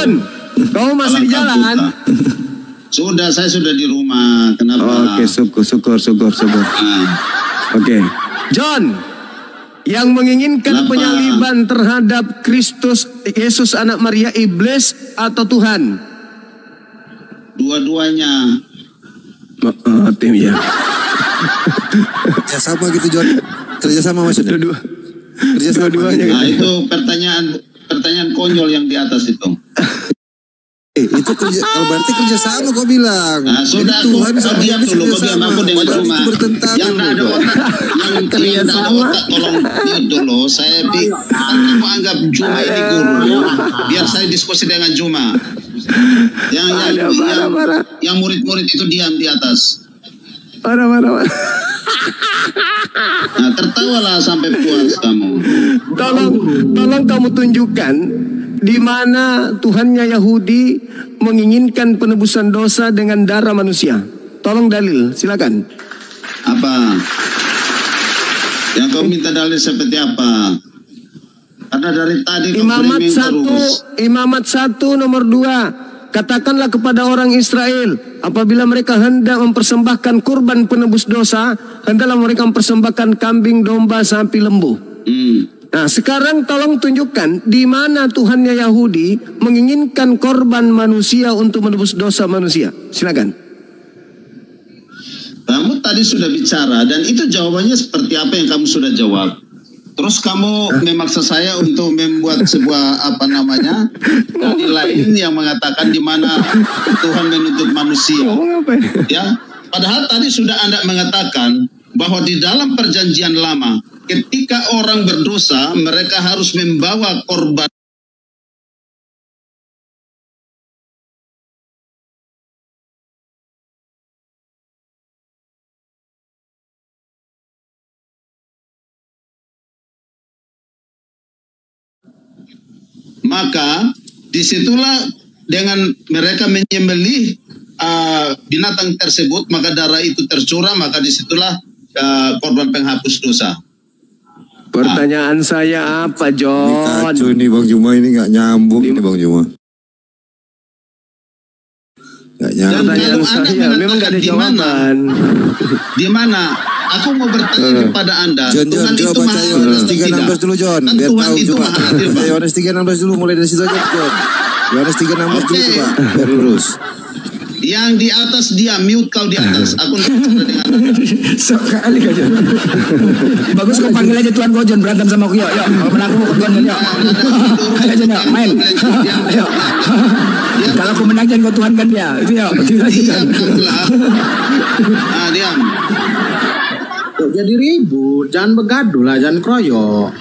John, kau masih di jalan? Sudah, saya sudah di rumah. Kenapa? Oke, syukur. Oke. John, yang menginginkan penyaliban terhadap Kristus Yesus anak Maria, iblis atau Tuhan? Dua-duanya. Tim ya. Ya sama gitu John. Kerjasama maksudnya. Dua-duanya. Nah, itu pertanyaan konyol yang di atas itu. Itu kerja, berarti kerjasama kau bilang. Nah, sudah aku diam dulu, aku dengan rumah. Yang tak ada otak, yang tak ada otak, tolong diam dulu. Saya kamu anggap Juma ini guru, biar saya diskusi dengan Juma. Yang murid-murid itu diam di atas. Marah. Nah, tertawalah sampai puas kamu. Tolong kamu tunjukkan di mana Tuhannya Yahudi menginginkan penebusan dosa dengan darah manusia. Tolong dalil, silakan. Apa? Yang kau minta dalil seperti apa? Karena dari tadi Imamat 1 nomor 2. Katakanlah kepada orang Israel, apabila mereka hendak mempersembahkan kurban penebus dosa, hendaklah mereka mempersembahkan kambing, domba, sapi, lembu. Nah, sekarang tolong tunjukkan di mana Tuhannya Yahudi menginginkan korban manusia untuk menebus dosa manusia. Silakan. Kamu tadi sudah bicara dan itu jawabannya seperti apa yang kamu sudah jawab. Terus kamu memaksa saya untuk membuat sebuah dalil lain yang mengatakan di mana Tuhan menuntut manusia. Ya, padahal tadi sudah Anda mengatakan bahwa di dalam perjanjian lama ketika orang berdosa mereka harus membawa korban. Maka disitulah dengan mereka menyembelih binatang tersebut, maka darah itu tercurah, maka disitulah korban penghapus dosa. Pertanyaan saya apa, John? Ini Bang Juma ini nggak nyambung ini Bang Juma. Nggak nyambung. Pertanyaan saya memang nggak ada jawaban. Di mana? Aku mau bertanya kepada Anda. John, itu baca Yohanes 3:16 dulu John. Biar tahu coba. Yohanes 3:16 dulu, mulai dari situ aja John. Yohanes 3:16 dulu coba, biar lurus. Yang di atas dia mute, kau di atas. Aku bicara dengan sekali aja. Bagus kau panggil aja Tuhan kau John, berantem sama aku. Yuk. Kalau menang aku mau Tuhan yuk. Ayo John, main. Ayo. Kalau aku menang John kau Tuhan kan dia. Itu yuk. Diam. Jadi ribut, jangan begaduh lah, jangan kroyok.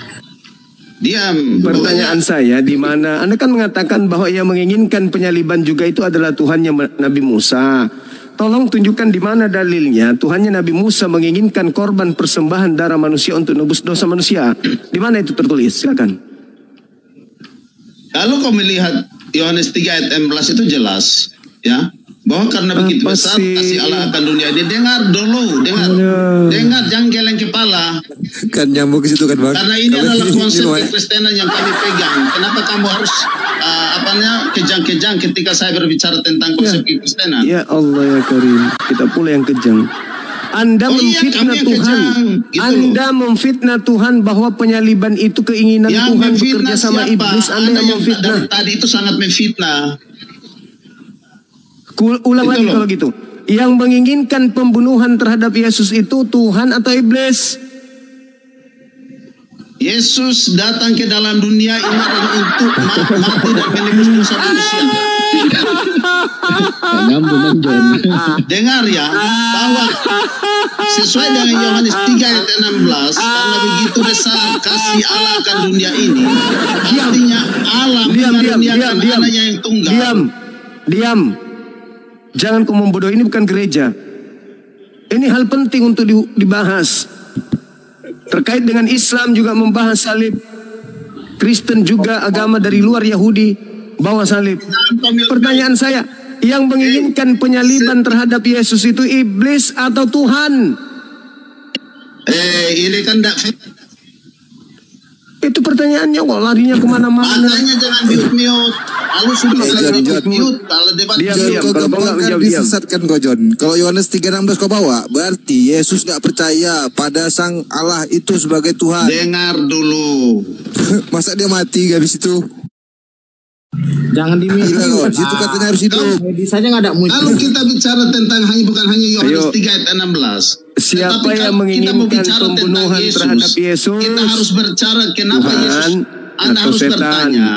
Diam. Pertanyaan saya, di mana Anda kan mengatakan bahwa yang menginginkan penyaliban juga itu adalah Tuhannya Nabi Musa. Tolong tunjukkan di mana dalilnya Tuhannya Nabi Musa menginginkan korban persembahan darah manusia untuk nebus dosa manusia. Di mana itu tertulis? Silakan. Kalau kau melihat Yohanes 3 ayat 16 itu jelas, ya. Bahwa karena begitu besar kasih Allah akan dunia ini. Dengar dulu, dengar, jangan geleng kepala. Kan nyambung ke situ kan Bang. Karena ini adalah konsep kekristenan yang kami pegang. Kenapa kamu harus kejang-kejang ketika saya berbicara tentang konsep kekristenan? Ya Allah ya Karim, kita pula yang kejang. Anda memfitnah Tuhan. Gitu Anda memfitnah Tuhan bahwa penyaliban itu keinginan yang Tuhan bekerja sama iblis. Anda yang memfitnah. Tadi itu sangat memfitnah. Ulang lagi kalau gitu. Yang menginginkan pembunuhan terhadap Yesus itu Tuhan atau iblis? Yesus datang ke dalam dunia ini adalah untuk mati dan menebus dosa manusia. Dengar ya, bahwa sesuai dengan Yohanes 3 ayat 16, karena begitu besar kasih Allah akan dunia ini, artinya Allah mengaruniakan anaknya yang tunggal. Diam. Jangan kau membodoh, ini bukan gereja. Ini hal penting untuk dibahas. Terkait dengan Islam juga membahas salib. Kristen juga agama dari luar Yahudi bawa salib. Pertanyaan saya, yang menginginkan penyaliban terhadap Yesus itu iblis atau Tuhan? Ini kan itu pertanyaannya kok larinya kemana-mana. Makanya jangan mute. Lalu sudah mute kalau debat. John, kau gampang kan disesatkan kau John. Kalau Yohanes 3:16 kau bawa, berarti Yesus nggak percaya pada Sang Allah itu sebagai Tuhan. Dengar dulu. Masa dia mati habis itu? Jangan Gila kok, situ katanya harus hidup. Medisanya nggak ada muncul. Kalau kita bicara tentang bukan hanya Yohanes 3 ayat 16. Siapa yang menginginkan pembunuhan terhadap Yesus? Kita harus berbicara kenapa Tuhan Yesus. Anda atau harus setan? bertanya.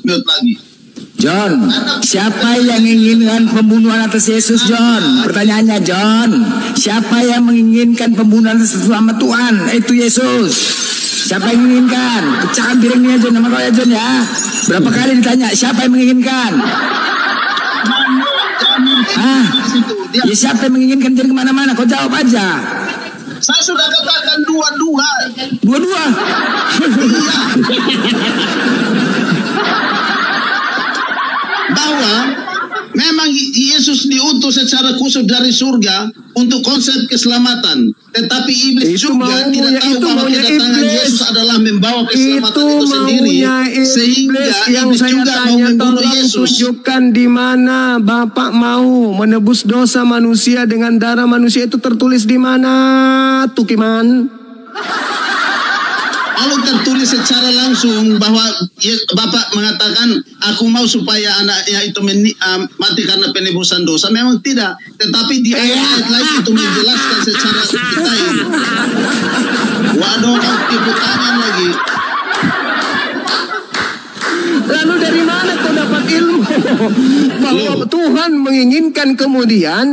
Mute lagi. John, siapa yang menginginkan pembunuhan atas Yesus, John? Pertanyaannya, John, siapa yang menginginkan pembunuhan atas nama Tuhan? Itu Yesus. Siapa yang menginginkan? Pecahkan piringnya, John, nama kau ya, John ya. Berapa kali ditanya, siapa yang menginginkan? Ya siapa yang menginginkan jadi kemana-mana? Kau jawab aja. Saya sudah katakan dua-dua. Dua-dua. Bahwa memang Yesus diutus secara khusus dari surga untuk konsep keselamatan. Tetapi iblis Itu juga tidak tahu bahwa kedatangan Yesus adalah membawa keselamatan itu sendiri. Sehingga yang iblis saya juga mau tanya, membunuh tolong Yesus. tunjukkan di mana Bapak mau menebus dosa manusia dengan darah manusia, itu tertulis di mana, Tukiman? Kalau tertulis secara langsung bahwa Bapak mengatakan aku mau supaya anaknya itu mati karena penebusan dosa, memang tidak. Tetapi di ayat lain itu menjelaskan secara detail. Waduh, tipu tangan lagi. Lalu dari mana kau dapat ilmu bahwa Tuhan menginginkan kemudian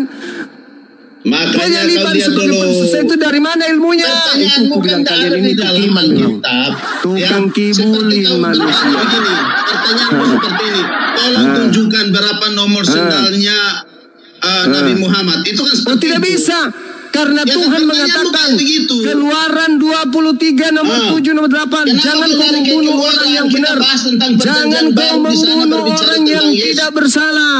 Makanya kau penyaliban lihat sebagai dulu. penyusup, itu dari mana ilmunya? Itu Pertanyaanmu aku bilang kan kalian ada ini di dalam tukiman memang. Alkitab. Tukang kibulin manusia. Begini, pertanyaanmu seperti ini. Tolong tunjukkan berapa nomor sendalnya Nabi Muhammad. Itu kan Oh, seperti tidak itu. bisa. Karena Ya, Tuhan pertanyaan mengatakan bukan begitu. Keluaran 23 nomor 7 nomor 8. Kenapa Jangan kau kau tarik membunuh keluaran? orang yang Kita benar. bahas tentang Jangan perjanjian kau baru di sana membunuh berbicara orang yang tentang Yesus. tidak bersalah.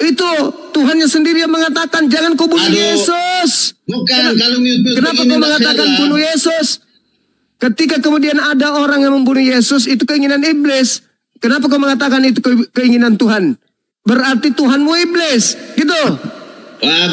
Itu Tuhannya sendiri yang mengatakan jangan kau bunuh Aduh. Yesus. Bukan, kalau mute-mute Kenapa begini kau nggak mengatakan fair lah. bunuh Yesus? Ketika kemudian ada orang yang membunuh Yesus, itu keinginan iblis. Kenapa kau mengatakan itu keinginan Tuhan? Berarti Tuhanmu iblis, gitu. Wah,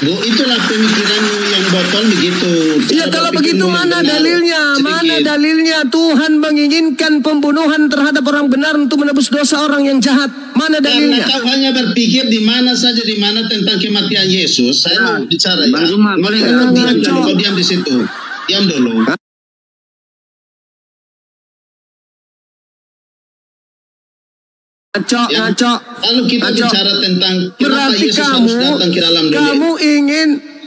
Bu, itulah pemikiranmu yang botol begitu. Iya, Cara kalau berpikirmu begitu yang mana benar dalilnya? sedikit. Mana dalilnya Tuhan menginginkan pembunuhan terhadap orang benar untuk menebus dosa orang yang jahat? Mana Karena dalilnya? kau hanya berpikir di mana saja di mana tentang kematian Yesus. Saya mau bicara ya. Boleh kau diam dulu, kau diam di situ. Diam dulu. Ngaco. Lalu kita Ngaco. bicara tentang kenapa Berarti Yesus harus datang ke dalam dunia.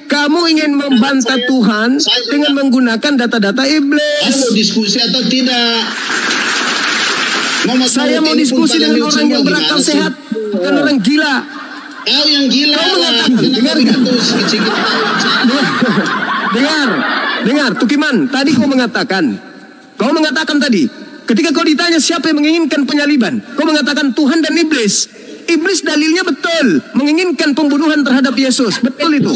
kamu ingin membantah Tuhan dengan menggunakan data-data Kamu iblis. diskusi atau tidak? Saya mau diskusi dengan orang yang berakal sehat, bukan orang gila. Kau yang gila. Kau lah. mengatakan, dengar Kenapa nggak? begitu sedikit Dengar, Tukiman. Tadi kau mengatakan tadi, ketika kau ditanya siapa yang menginginkan penyaliban, kau mengatakan Tuhan dan iblis. Iblis dalilnya betul, menginginkan pembunuhan terhadap Yesus, betul itu.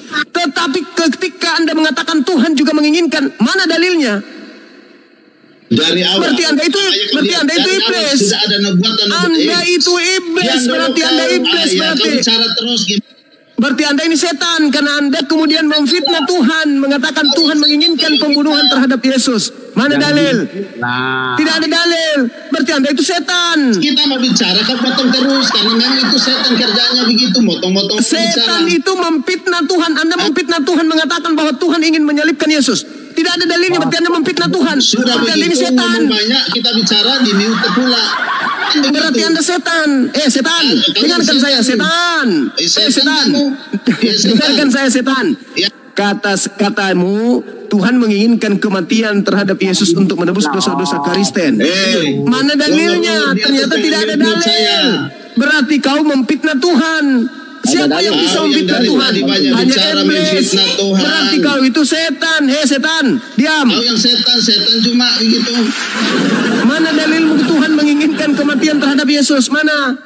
Tetapi ketika Anda mengatakan Tuhan juga menginginkan, mana dalilnya? dari awal. Berarti Anda itu Dari iblis. awal sudah ada nubuatan. Anda itu iblis, berarti Anda iblis, berarti. Kau bicara terus gitu. Berarti Anda ini setan karena Anda kemudian memfitnah Tuhan, mengatakan Tuhan menginginkan pembunuhan terhadap Yesus. Mana dalil? Tidak ada dalil. Berarti Anda itu setan. Kita mau bicara kau potong terus karena memang itu setan kerjanya begitu, motong-motong Setan bicara. itu memfitnah Tuhan. Anda memfitnah Tuhan mengatakan bahwa Tuhan ingin menyalibkan Yesus. Tidak ada dalilnya, berarti Anda memfitnah Tuhan. Sudah Berarti Anda ini begitu setan. banyak kita bicara di mute pula. Kan Berarti begitu. Anda setan. Setan. Kalian Dengarkan setan. saya, setan. Setan kamu. Setan. Dengarkan saya, setan. Ya. Katamu Tuhan menginginkan kematian terhadap Yesus untuk menebus dosa-dosa Kristen. Mana dalilnya? Ternyata tidak ada dalil. Berarti kau memfitnah Tuhan. Siapa yang bisa memfitnah Tuhan? Hanya iblis. Berarti kau itu setan. Setan, diam. Kau yang setan cuma begitu. Mana dalilmu Tuhan menginginkan kematian terhadap Yesus? Mana?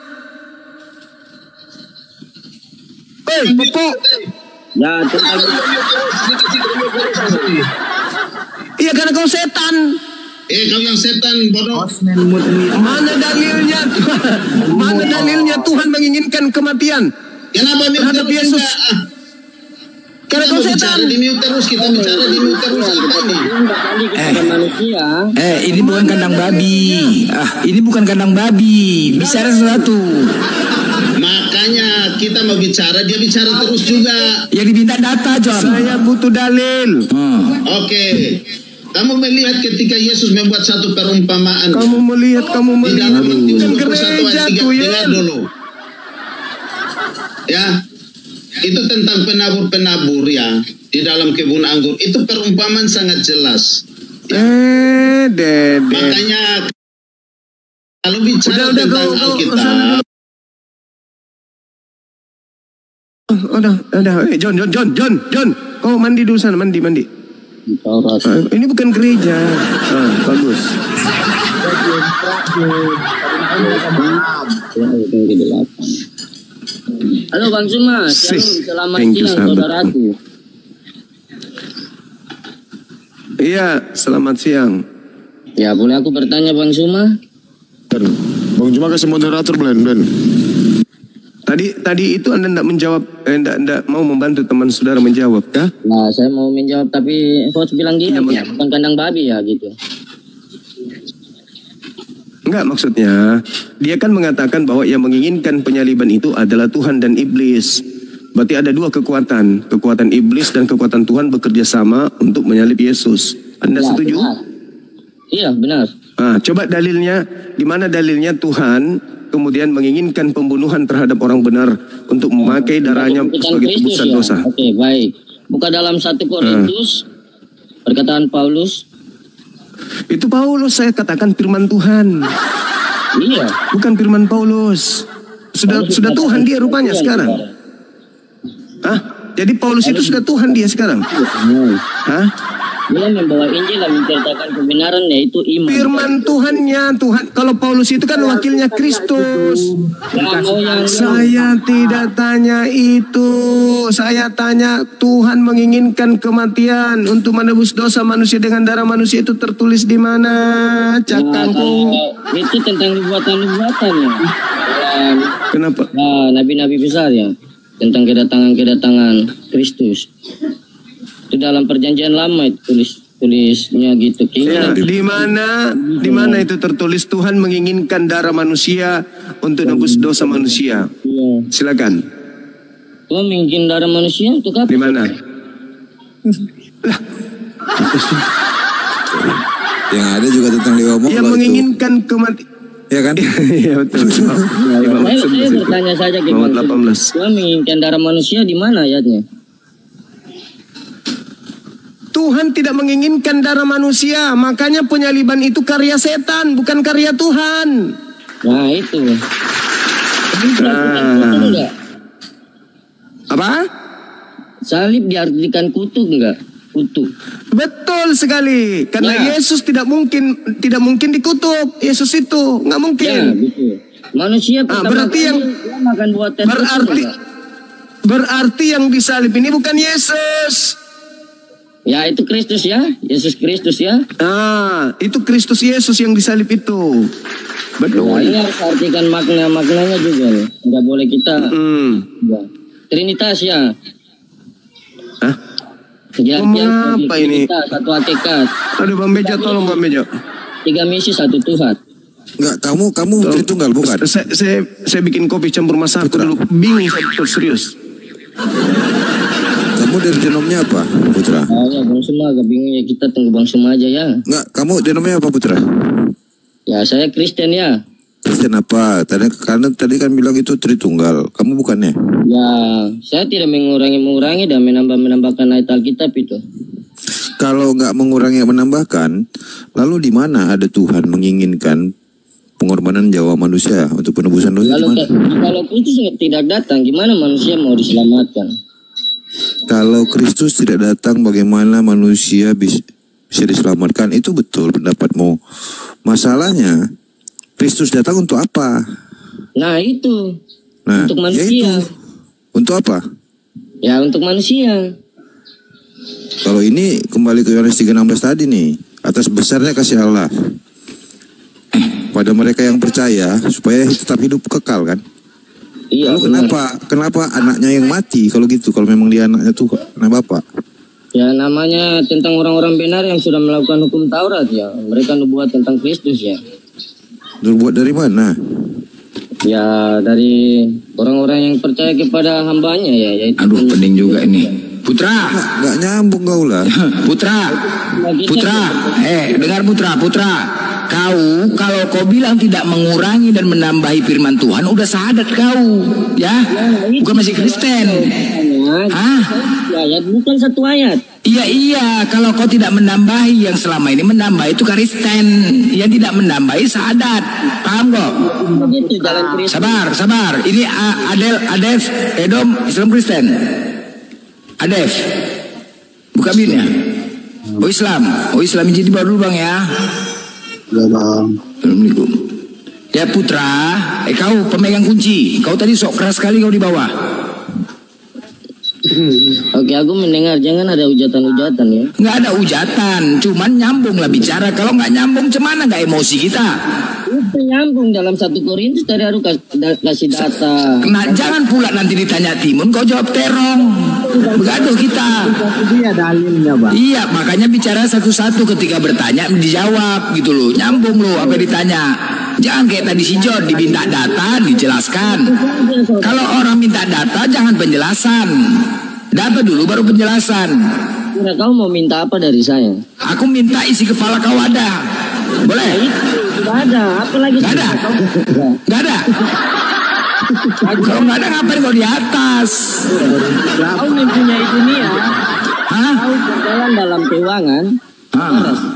Pupuk. Ya, Iya, karena kau setan. Kau yang setan bodoh. Mana dalilnya? Mana dalilnya Tuhan menginginkan kematian? Kenapa terhadap Yesus? Karena kau setan. Di mute terus, kita bicara di mute terus apa ini? Ini bukan kandang babi. Ini bukan kandang babi. Bicara sesuatu. Makanya kita mau bicara, dia bicara terus juga. Yang diminta data, John. Saya butuh dalil. Oke. Kamu melihat ketika Yesus membuat satu perumpamaan. Kamu melihat. Di dalam Matius Gereja 21 ayat 3, tuh ya. dengar dulu. Ya. Itu tentang penabur-penabur ya. Di dalam kebun anggur. Itu perumpamaan sangat jelas. Ya. Makanya kalau bicara tentang Alkitab. Udah. John. Kau mandi dulu sana, mandi. Ini bukan gereja. Bagus. Halo Bang Suma, selamat siang saudaraku. Iya, selamat siang. Ya, boleh aku bertanya Bang Suma? Bang Suma kasih moderator Ben. Tadi itu Anda tidak menjawab, tidak mau membantu teman saudara menjawab, ya? Nah, saya mau menjawab tapi host bilang gini, ya, bukan kandang babi ya gitu. Enggak, maksudnya dia kan mengatakan bahwa yang menginginkan penyaliban itu adalah Tuhan dan iblis. Berarti ada dua kekuatan iblis dan kekuatan Tuhan bekerja sama untuk menyalib Yesus. Anda setuju? Benar. Iya, benar. Coba dalilnya, di mana dalilnya Tuhan kemudian menginginkan pembunuhan terhadap orang benar untuk memakai darahnya sebagai tebusan dosa. Oke, baik. Buka dalam 1 Korintus, perkataan Paulus. Itu Paulus, saya katakan firman Tuhan. Iya. Bukan firman Paulus. Sudah Tuhan dia rupanya sekarang. Jadi Paulus itu sudah Tuhan dia sekarang. Dia membawa Injil dan menceritakan kebenaran, yaitu iman. Firman Tuhannya, Tuhan. Kalau Paulus itu kan wakilnya Kristus. Saya tidak tanya itu. Saya tanya Tuhan menginginkan kematian untuk menebus dosa manusia dengan darah manusia, itu tertulis di mana? Cakangku. Itu tentang nubuatan ya. Kenapa? Nabi-nabi besar ya. Tentang kedatangan Kristus. Itu dalam perjanjian lama itu tulisnya gitu. Ya, di mana itu tertulis Tuhan menginginkan darah manusia untuk nebus dosa manusia? Iya. Silakan. Tuhan menginginkan darah manusia untuk apa? Di mana? Yang ada juga tentang Dewa Mola. Yang menginginkan kematian. Ya kan? Iya betul. Saya bertanya saja gimana? Tuhan menginginkan darah manusia di mana ayatnya? Tuhan tidak menginginkan darah manusia, makanya penyaliban itu karya setan, bukan karya Tuhan. Nah itu. Apa? Salib diartikan kutuk enggak? Kutuk. Betul sekali, karena Yesus tidak mungkin dikutuk. Yesus itu nggak mungkin. Ya, betul. Manusia berarti yang akan buat berarti yang disalib ini bukan Yesus. Ya itu Kristus ya, Yesus Kristus ya. Itu Kristus Yesus yang disalib itu. Betul. Nah, ini harus artikan maknanya juga. Nggak boleh kita. Ya. Trinitas ya. Kejadian apa ini? Satu hakikat. Aduh Bang Bejo, tolong Bang Bejo. 3 misi 1 Tuhan. Enggak, kamu Tritunggal bukan? Saya bikin kopi campur masak dulu. Bingung saya serius. Kamu dari denomnya apa, Putra? Ya Bang Suma agak bingung ya, kita tunggu Bang Suma aja ya. Enggak, kamu denomnya apa, Putra? Ya saya Kristen ya. Kristen apa? Tadi kan bilang itu Tritunggal. Kamu bukannya? Ya, saya tidak mengurangi dan menambahkan ayat Alkitab itu. Kalau nggak mengurangi menambahkan, lalu di mana ada Tuhan menginginkan pengorbanan nyawa manusia untuk penebusan dosa? Kalau Kristus tidak datang, gimana manusia mau diselamatkan? Kalau Kristus tidak datang, bagaimana manusia bisa diselamatkan? Itu betul pendapatmu. Masalahnya, Kristus datang untuk apa? Nah itu, untuk manusia. Yaitu. Untuk apa? Ya untuk manusia. Kalau ini kembali ke Yohanes 3:16 tadi nih. atas besarnya kasih Allah pada mereka yang percaya supaya tetap hidup kekal kan. Iya. Lalu kenapa anaknya yang mati kalau gitu? Kalau memang dia anaknya tuh anak bapak. Ya namanya tentang orang-orang benar yang sudah melakukan hukum Taurat ya. Mereka nubuat tentang Kristus ya. Nubuat dari mana? Ya dari orang-orang yang percaya kepada hambanya ya. Yaitu Aduh pening juga ini. Putra. Nggak nyambung kau lah. Putra. Dengar Putra. Kau kalau kau bilang tidak mengurangi dan menambahi firman Tuhan, udah syahadat kau, ya? Bukan masih Kristen. Ayat bukan satu ayat. Iya. Kalau kau tidak menambahi yang selama ini menambah itu Kristen, yang tidak menambahi syahadat. Paham kok? Sabar. Ini Adef, Edom, Islam Kristen. Adef, buka binnya. Oh Islam jadi baru dulu bang ya. Ya bang. Assalamualaikum. Ya Putra, kau pemegang kunci. Kau tadi sok keras sekali kau di bawah. Oke, aku mendengar jangan ada hujatan-hujatan ya. Nggak ada hujatan, cuman nyambung lah bicara. Kalau nggak nyambung, cemana nggak emosi kita? Itu nyambung dalam 1 Korintus tadi aku kasih data. Nah, jangan pula nanti ditanya Timun, kau jawab terong. Begaduh kita. Dia dalilnya bang. Iya, makanya bicara satu-satu ketika bertanya dijawab gitu loh. Nyambung loh apa yang ditanya. Jangan kayak tadi si John diminta data dijelaskan. Kalau orang minta data jangan penjelasan. Data dulu baru penjelasan. Nah, kau mau minta apa dari saya? Aku minta isi kepala kau ada. Boleh? Tidak ada. Apa lagi? Gak ada. Gak ada. Kalau nggak ada ngapain kau di atas? Kau mempunyai dunia. Hah? Kau berjalan dalam keuangan.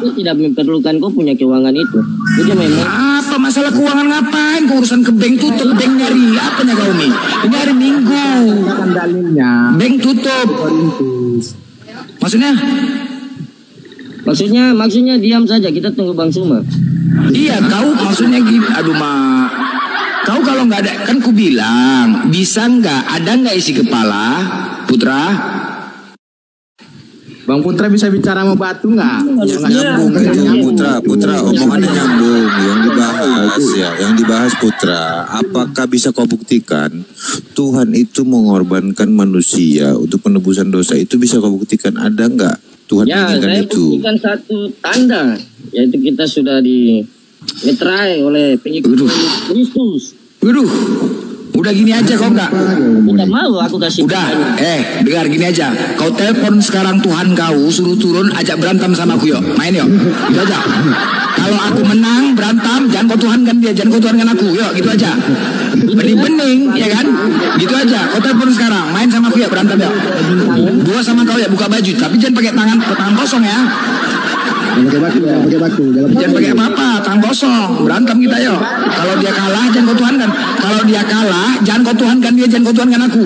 Itu tidak memerlukan kau punya keuangan itu. Jadi memang. Apa masalah keuangan ngapain? Kau urusan ke bank tutup, bank nyari apanya kau nih? Ini hari Minggu. Kan dalilnya. Bank tutup. Maksudnya diam saja, kita tunggu Bang Suma. Iya, kau maksudnya gini. Aduh mak. Kau kalau nggak ada, kan ku bilang bisa nggak? Ada nggak isi kepala, Putra? Bang Putra bisa bicara sama batu nggak? Nyambung aja Putra omongannya nyambung. Yang dibahas Putra, apakah bisa kau buktikan Tuhan itu mengorbankan manusia untuk penebusan dosa? Itu bisa kau buktikan? Ada nggak Tuhan menginginkan itu? Buktikan satu tanda, yaitu kita sudah dimeterai oleh pengikut Kristus. Udah gini aja kau nggak? Tidak mau aku kasih. Udah, dengar gini aja. Kau telepon sekarang Tuhan kau, suruh turun, ajak berantem sama aku yuk. Main yuk, gitu aja. Kalau aku menang berantem, jangan kau Tuhankan dia, jangan kau Tuhankan aku, yuk gitu aja. Bening-bening, ya kan? Gitu aja. Kau telepon sekarang, main sama aku yuk, berantem yuk. Gua sama kau ya buka baju, tapi jangan pakai tangan kosong ya. Jangan pakai apa-apa, tangan kosong. Berantem kita yuk. Kalau dia kalah, jangan kau Tuhankan. Kalau dia kalah, jangan kau Tuhankan dia, jangan kau Tuhankan aku.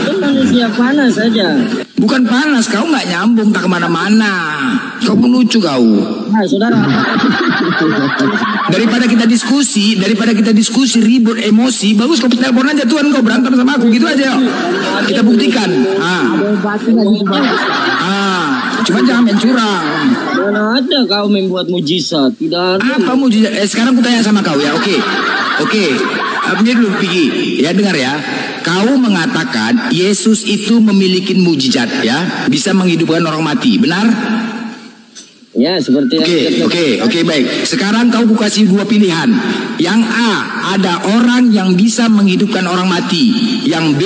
Itu manusia panas saja. Bukan panas, kau nggak nyambung tak kemana-mana. Kau menuju kau. Nah, saudara. Daripada kita diskusi ribut emosi, bagus kau telepon aja Tuhan kau berantem sama aku gitu aja yuk. Kita buktikan. Cuma jangan main curang. Mana ada kau membuat mujizat? Tidak ada. Apa mujizat? Sekarang aku tanya sama kau ya, oke. Ini dulu Pigi, ya dengar ya. Kau mengatakan Yesus itu memiliki mujizat ya, bisa menghidupkan orang mati, benar? Ya, seperti Oke, baik. Sekarang kau kasih 2 pilihan. Yang A, ada orang yang bisa menghidupkan orang mati. Yang B,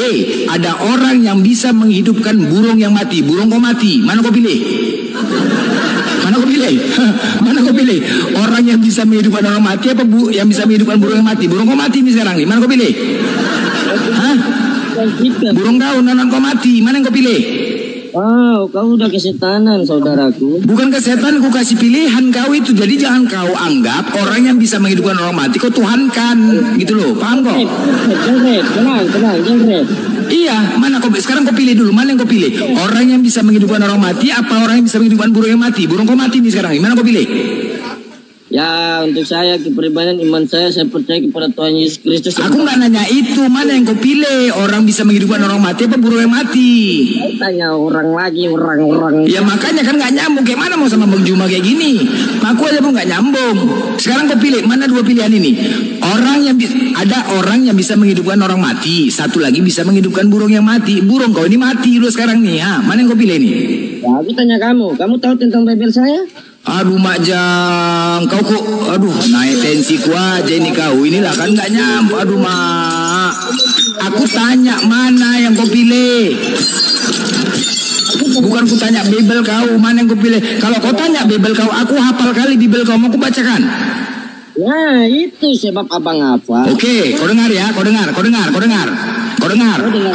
ada orang yang bisa menghidupkan burung yang mati. Burung kau mati, mana kau pilih? Mana kau pilih? Orang yang bisa menghidupkan orang mati apa yang bisa menghidupkan burung yang mati? Burung kau mati nih sekarang nih, mana kau pilih? Hah? Burung kau, nanan kau mati, mana yang kau pilih? Wow, kau udah kesetanan saudaraku. Bukan kesetan, aku kasih pilihan kau itu. Jadi jangan kau anggap orang yang bisa menghidupkan orang mati kau tuhankan, gitu loh. Paham kok? Tenang. Iya, mana kau sekarang kau pilih dulu, mana yang kau pilih? Orang yang bisa menghidupkan orang mati apa orang yang bisa menghidupkan burung yang mati? Burung kau mati nih sekarang, mana kau pilih? Ya, untuk saya kepribadian iman saya percaya kepada Tuhan Yesus Kristus. Aku nggak nanya itu, mana yang kau pilih? Orang bisa menghidupkan orang mati apa burung yang mati? Saya tanya orang lagi, orang. Ya makanya kan nggak nyambung. Kayak mana mau sama Bang Juma kayak gini? Aku aja pun nggak nyambung. Sekarang kau pilih mana dua pilihan ini? Ada orang yang bisa menghidupkan orang mati, satu lagi bisa menghidupkan burung yang mati. Burung kau ini mati dulu sekarang nih. Mana yang kau pilih nih? Ya, aku tanya kamu tahu tentang Bible saya? Aduh Majang, kau kok, aduh naik tensiku aja ini kau. Inilah kan nggak nyambung. Aduh Mak, aku tanya mana yang kau pilih? Bukan ku tanya Bible kau, mana yang kau pilih? Kalau kau tanya Bible kau, aku hafal kali Bible kau, mau ku bacakan. Ya itu sebab abang apa? Oke, kau dengar ya, kau dengar.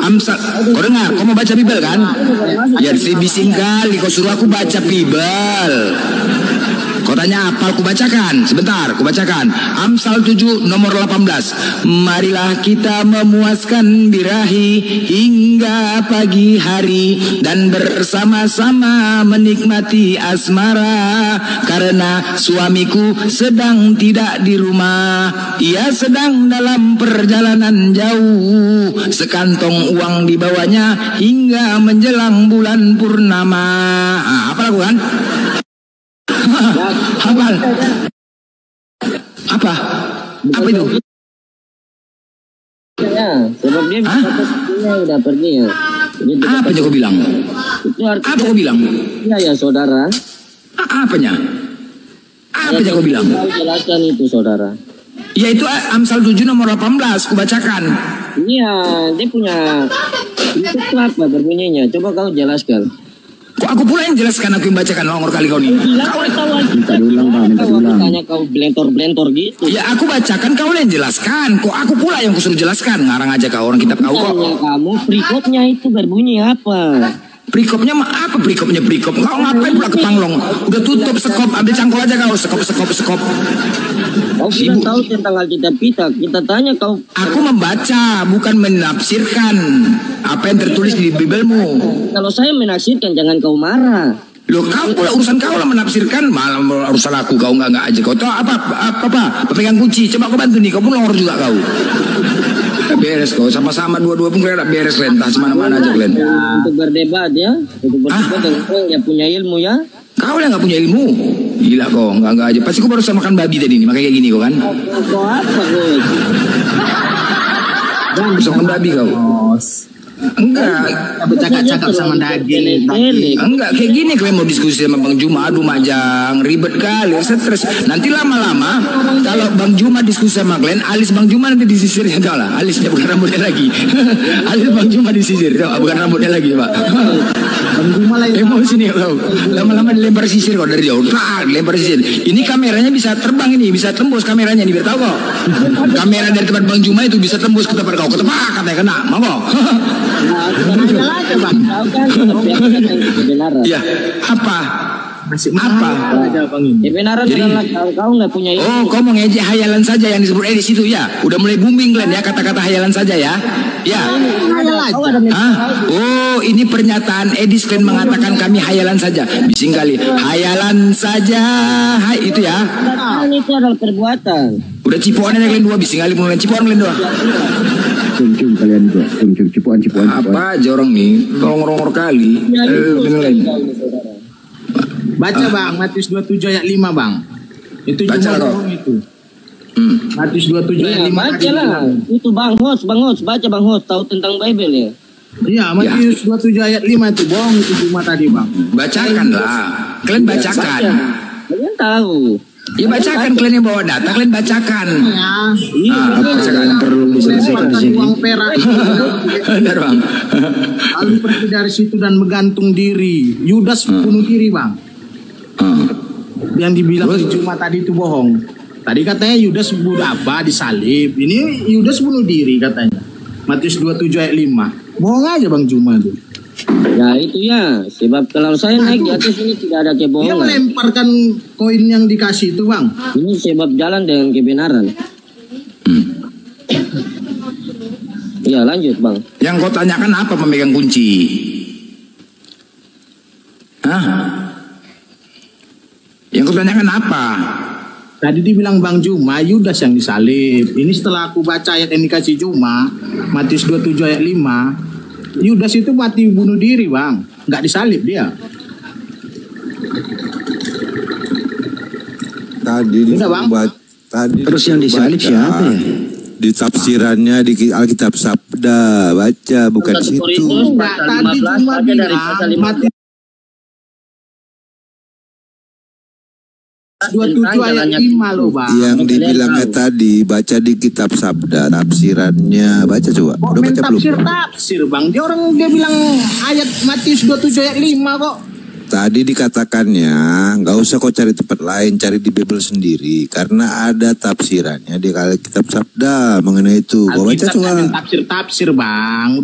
Amsal, kau dengar, kau mau baca Bible kan? Ya bising kali, kau suruh aku baca Bible. Kau tanya apa, aku bacakan. Sebentar, aku bacakan. Amsal 7 nomor 18. Marilah kita memuaskan birahi hingga pagi hari dan bersama-sama menikmati asmara. Karena suamiku sedang tidak di rumah, ia sedang dalam perjalanan jauh. Sekantong uang dibawanya hingga menjelang bulan purnama. Apa lakukan? Apa itu? Ya, sebab dia udah pergi ya. Apa yang kau bilang? Itu artinya, Apa kau bilang? Ya saudara. Apanya? Apa yang kau bilang? Kau jelaskan itu saudara. Ya itu Amsal 7 nomor 18, ku bacakan. Iya, dia punya itu apa berbunyinya? Coba kau jelaskan. Kok aku pula yang jelaskan, aku yang bacakan longor kali kau nih. Kau minta diulang Pak, minta diulang. Tanya kau blentor gitu. Ya aku bacakan, kau yang jelaskan. Kok aku pula yang kusuruh jelaskan? Ngarang aja kau orang kitab kau kok. Kamu perikopnya itu berbunyi apa? Perikopnya apa perikopnya perikop? Kau ngapain pula ke Panglong? Udah tutup sekop, ambil cangkul aja kau, sekop. Kau sudah tahu tentang Alkitab kita tanya kau. Aku membaca, bukan menafsirkan apa yang tertulis di Bibelmu. Kalau saya menafsirkan jangan kau marah. Loh kau pula urusan kau lah menafsirkan, malah urusan aku kau nggak aja. Kau tahu apa pegang kunci, coba kau bantu nih, kau pun longor juga kau. Beres kau, sama-sama dua-dua pun kalian beres lentah semana-mana aja kalian. Untuk berdebat ya, untuk berdebat dengan orang yang punya ilmu ya. Kau lah nggak punya ilmu, gila kau, nggak aja. Pasti kau baru makan babi tadi nih, makanya kayak gini kau kan? Kau apa kau? Bisa makan babi kau? Enggak, bercakap-cakap sama daging. Enggak, kayak gini kalian mau diskusi sama Bang Juma. Aduh Majang, ribet kali, stres. Nanti lama-lama kalau Bang Juma diskusi sama kalian, alis Bang Juma nanti disisir ya, tau lah. Alisnya bukan rambutnya lagi. Alis Bang Juma disisir, tau, bukan rambutnya lagi Pak. Bang Juma lagi emosi nih kau. Lama-lama dilempar sisir kau dari jauh. Dilempar sisir. Ini kameranya bisa terbang ini, bisa tembus kameranya nih, biar tahu kok. Kamera dari tempat Bang Juma itu bisa tembus ke tempat kau. Ketepak katanya kena, mau kok. aja Bang. Ya, apa? Apa? Kebenaran adalah kau nggak punya ilmu. Oh, kau mau ngejek hayalan saja yang disebut di situ ya? Udah mulai booming kalian ya kata-kata hayalan saja ya? Ya. Oh, ini pernyataan Edis kalian mengatakan kami hayalan saja. Bising kali. Hayalan saja. Hai itu ya. Itu adalah perbuatan. Udah cipuan aja kalian dua, bising kali mulai cipuan kalian dua. Cung kalian juga. Cipuan. Apa aja orang nih? Rongor kali. Baca Bang, Matius 27 ayat 5 Bang. Itu baca cuma itu. Matius 27 ayat 5. Baca lah. Itu Bang Hots, baca Bang Hots, tahu tentang Bible ya. Iya, Matius 27 ayat 5 itu bohong itu cuma tadi Bang. Bacakan lah. Kalian bacakan. Kalian tahu. Ya bacakan, kalian yang bawa data, kalian bacakan. Bacakan perlu diselesaikan di sini. Uang perak. Benar Bang. Lalu pergi dari situ dan menggantung diri. Yudas bunuh diri Bang. Yang dibilang di Jumat tadi itu bohong. Tadi katanya Yudas bunuh apa disalib. Ini Yudas bunuh diri katanya. Matius 27 ayat 5. Bohong aja Bang Juma tuh. Ya itu ya. Sebab kalau saya naik di atas ini tidak ada kebohongan. Dia melemparkan koin yang dikasih itu Bang. Ini sebab jalan dengan kebenaran. Ya lanjut Bang. Yang kau tanyakan apa pemegang kunci? Hah? Yang kau tanyakan apa? Tadi dibilang Bang Juma, Yudas yang disalib. Ini setelah aku baca ayat yang dikasih Juma, Matius 27 ayat 5. Yudas itu mati bunuh diri, Bang. Nggak disalib dia. Tadi Udah, Bang. Tadi Terus yang disalib siapa ya? Di tafsirannya di Alkitab Sabda, baca bukan Satu situ. Korintus Enggak, pasal tadi 15 cuma baca dari bilang pasal 15. Matius 27 ayat 5 loh, Bang. Yang dibilangnya tadi baca di kitab Sabda, tafsirannya baca coba. Kok Udah main baca belum? tafsir, Bang? Dia bilang ayat Matius 27 ayat 5 kok. Tadi dikatakannya nggak usah kau cari tempat lain, cari di Bible sendiri karena ada tafsirannya di kitab Sabda mengenai itu. Kau baca Alkitab coba. tafsir, Bang.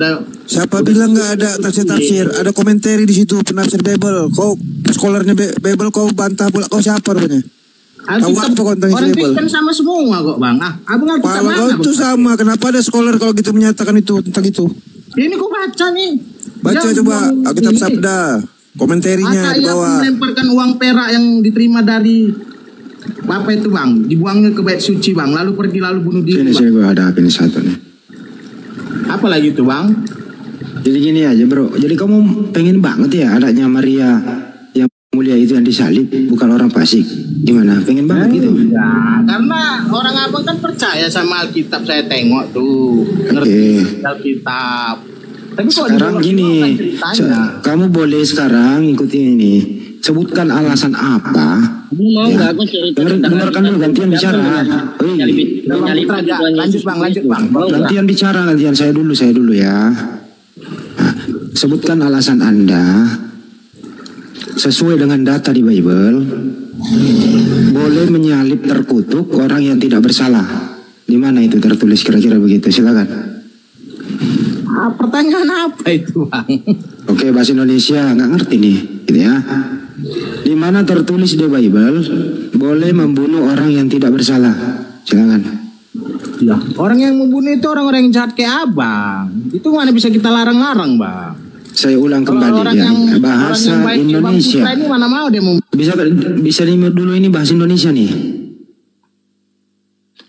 Siapa bilang nggak ada tafsir? Ada komentari di situ penafsir Bible. Kau scholarnya Bible kau bantah pula, kau siapa rupanya? Tahu apa kau tentang Orang Bible? Kristen sama semua kok, Bang. Abang Alkitab Kalau kau mana, itu Bang? sama, kenapa ada scholar kalau gitu menyatakan itu tentang itu? Ini kok baca nih. Baca Dia coba bilang Alkitab ini. Sabda, komentarinya Masa di ia bawah. melemparkan uang perak yang diterima dari apa itu, Bang? Dibuangnya ke bait suci, Bang. Lalu pergi lalu bunuh diri, Sini Bang. gue ada ini satu nih. Apa lagi itu, Bang? Jadi gini aja bro, jadi kamu pengen banget ya adanya Maria yang mulia itu yang disalib, bukan orang fasik. Gimana? Pengen banget gitu? Ya, karena orang abang kan percaya sama Alkitab, saya tengok tuh. Ngerti Alkitab. Tapi kok Sekarang gini, kamu boleh sekarang ikuti ini. Sebutkan alasan apa? Kamu mau nggak aku cerita tentang Dengarkan dulu, gantian bicara. Wih, lanjut, Bang. gantian bicara, gantian saya dulu ya. Nah, sebutkan alasan Anda sesuai dengan data di Bible boleh menyalib terkutuk orang yang tidak bersalah. Di mana itu tertulis kira-kira begitu? Silakan. Pertanyaan apa itu, Bang? Oke, bahasa Indonesia nggak ngerti nih, gitu ya. Di mana tertulis di Bible boleh membunuh orang yang tidak bersalah? Silakan. Ya, orang yang membunuh itu orang-orang yang jahat kayak abang. Itu mana bisa kita larang-larang, Bang? Saya ulang Kalau kembali orang ya, yang bahasa orang yang baik, Indonesia. Bang Putra ini mana mau dia Bisa limit dulu ini bahasa Indonesia nih.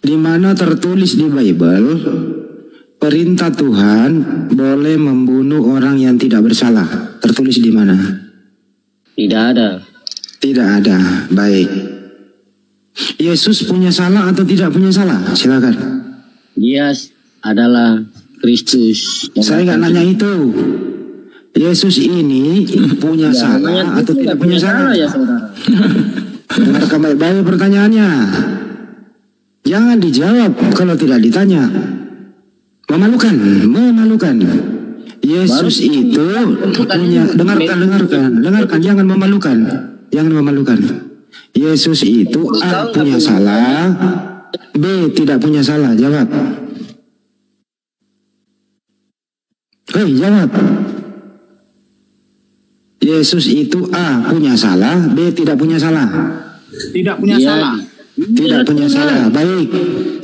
Di mana tertulis di Bible perintah Tuhan boleh membunuh orang yang tidak bersalah? Tertulis di mana? Tidak ada. Tidak ada. Baik. Yesus punya salah atau tidak punya salah? Silakan. Dia adalah Kristus. Saya nggak nanya itu. Yesus ini punya salah atau tidak punya salah? Ya, saudara. Dengarkan baik-baik pertanyaannya. Jangan dijawab kalau tidak ditanya. Memalukan. Yesus itu punya, dengarkan, jangan memalukan. Yesus itu A punya salah, B tidak punya salah. Jawab. Hei, jawab. Yesus itu A punya salah, B tidak punya salah. tidak punya salah. Tidak punya salah. Baik.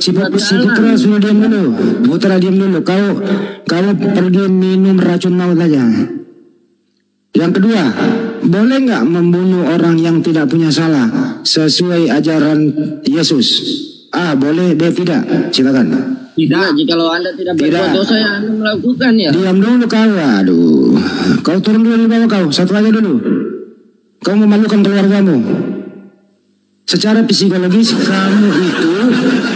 Si Putra sudah diam dulu. Putra diam dulu. Kau pergi minum racun maut aja. Yang kedua, boleh nggak membunuh orang yang tidak punya salah sesuai ajaran Yesus? A boleh, B tidak. Silakan. Tidak. Jikalau Anda tidak berbuat dosa yang Anda melakukan ya. Diam dulu kau. Aduh. Kau turun dulu di bawah kau. Satu aja dulu. Kau memalukan keluargamu. Secara psikologis kamu itu,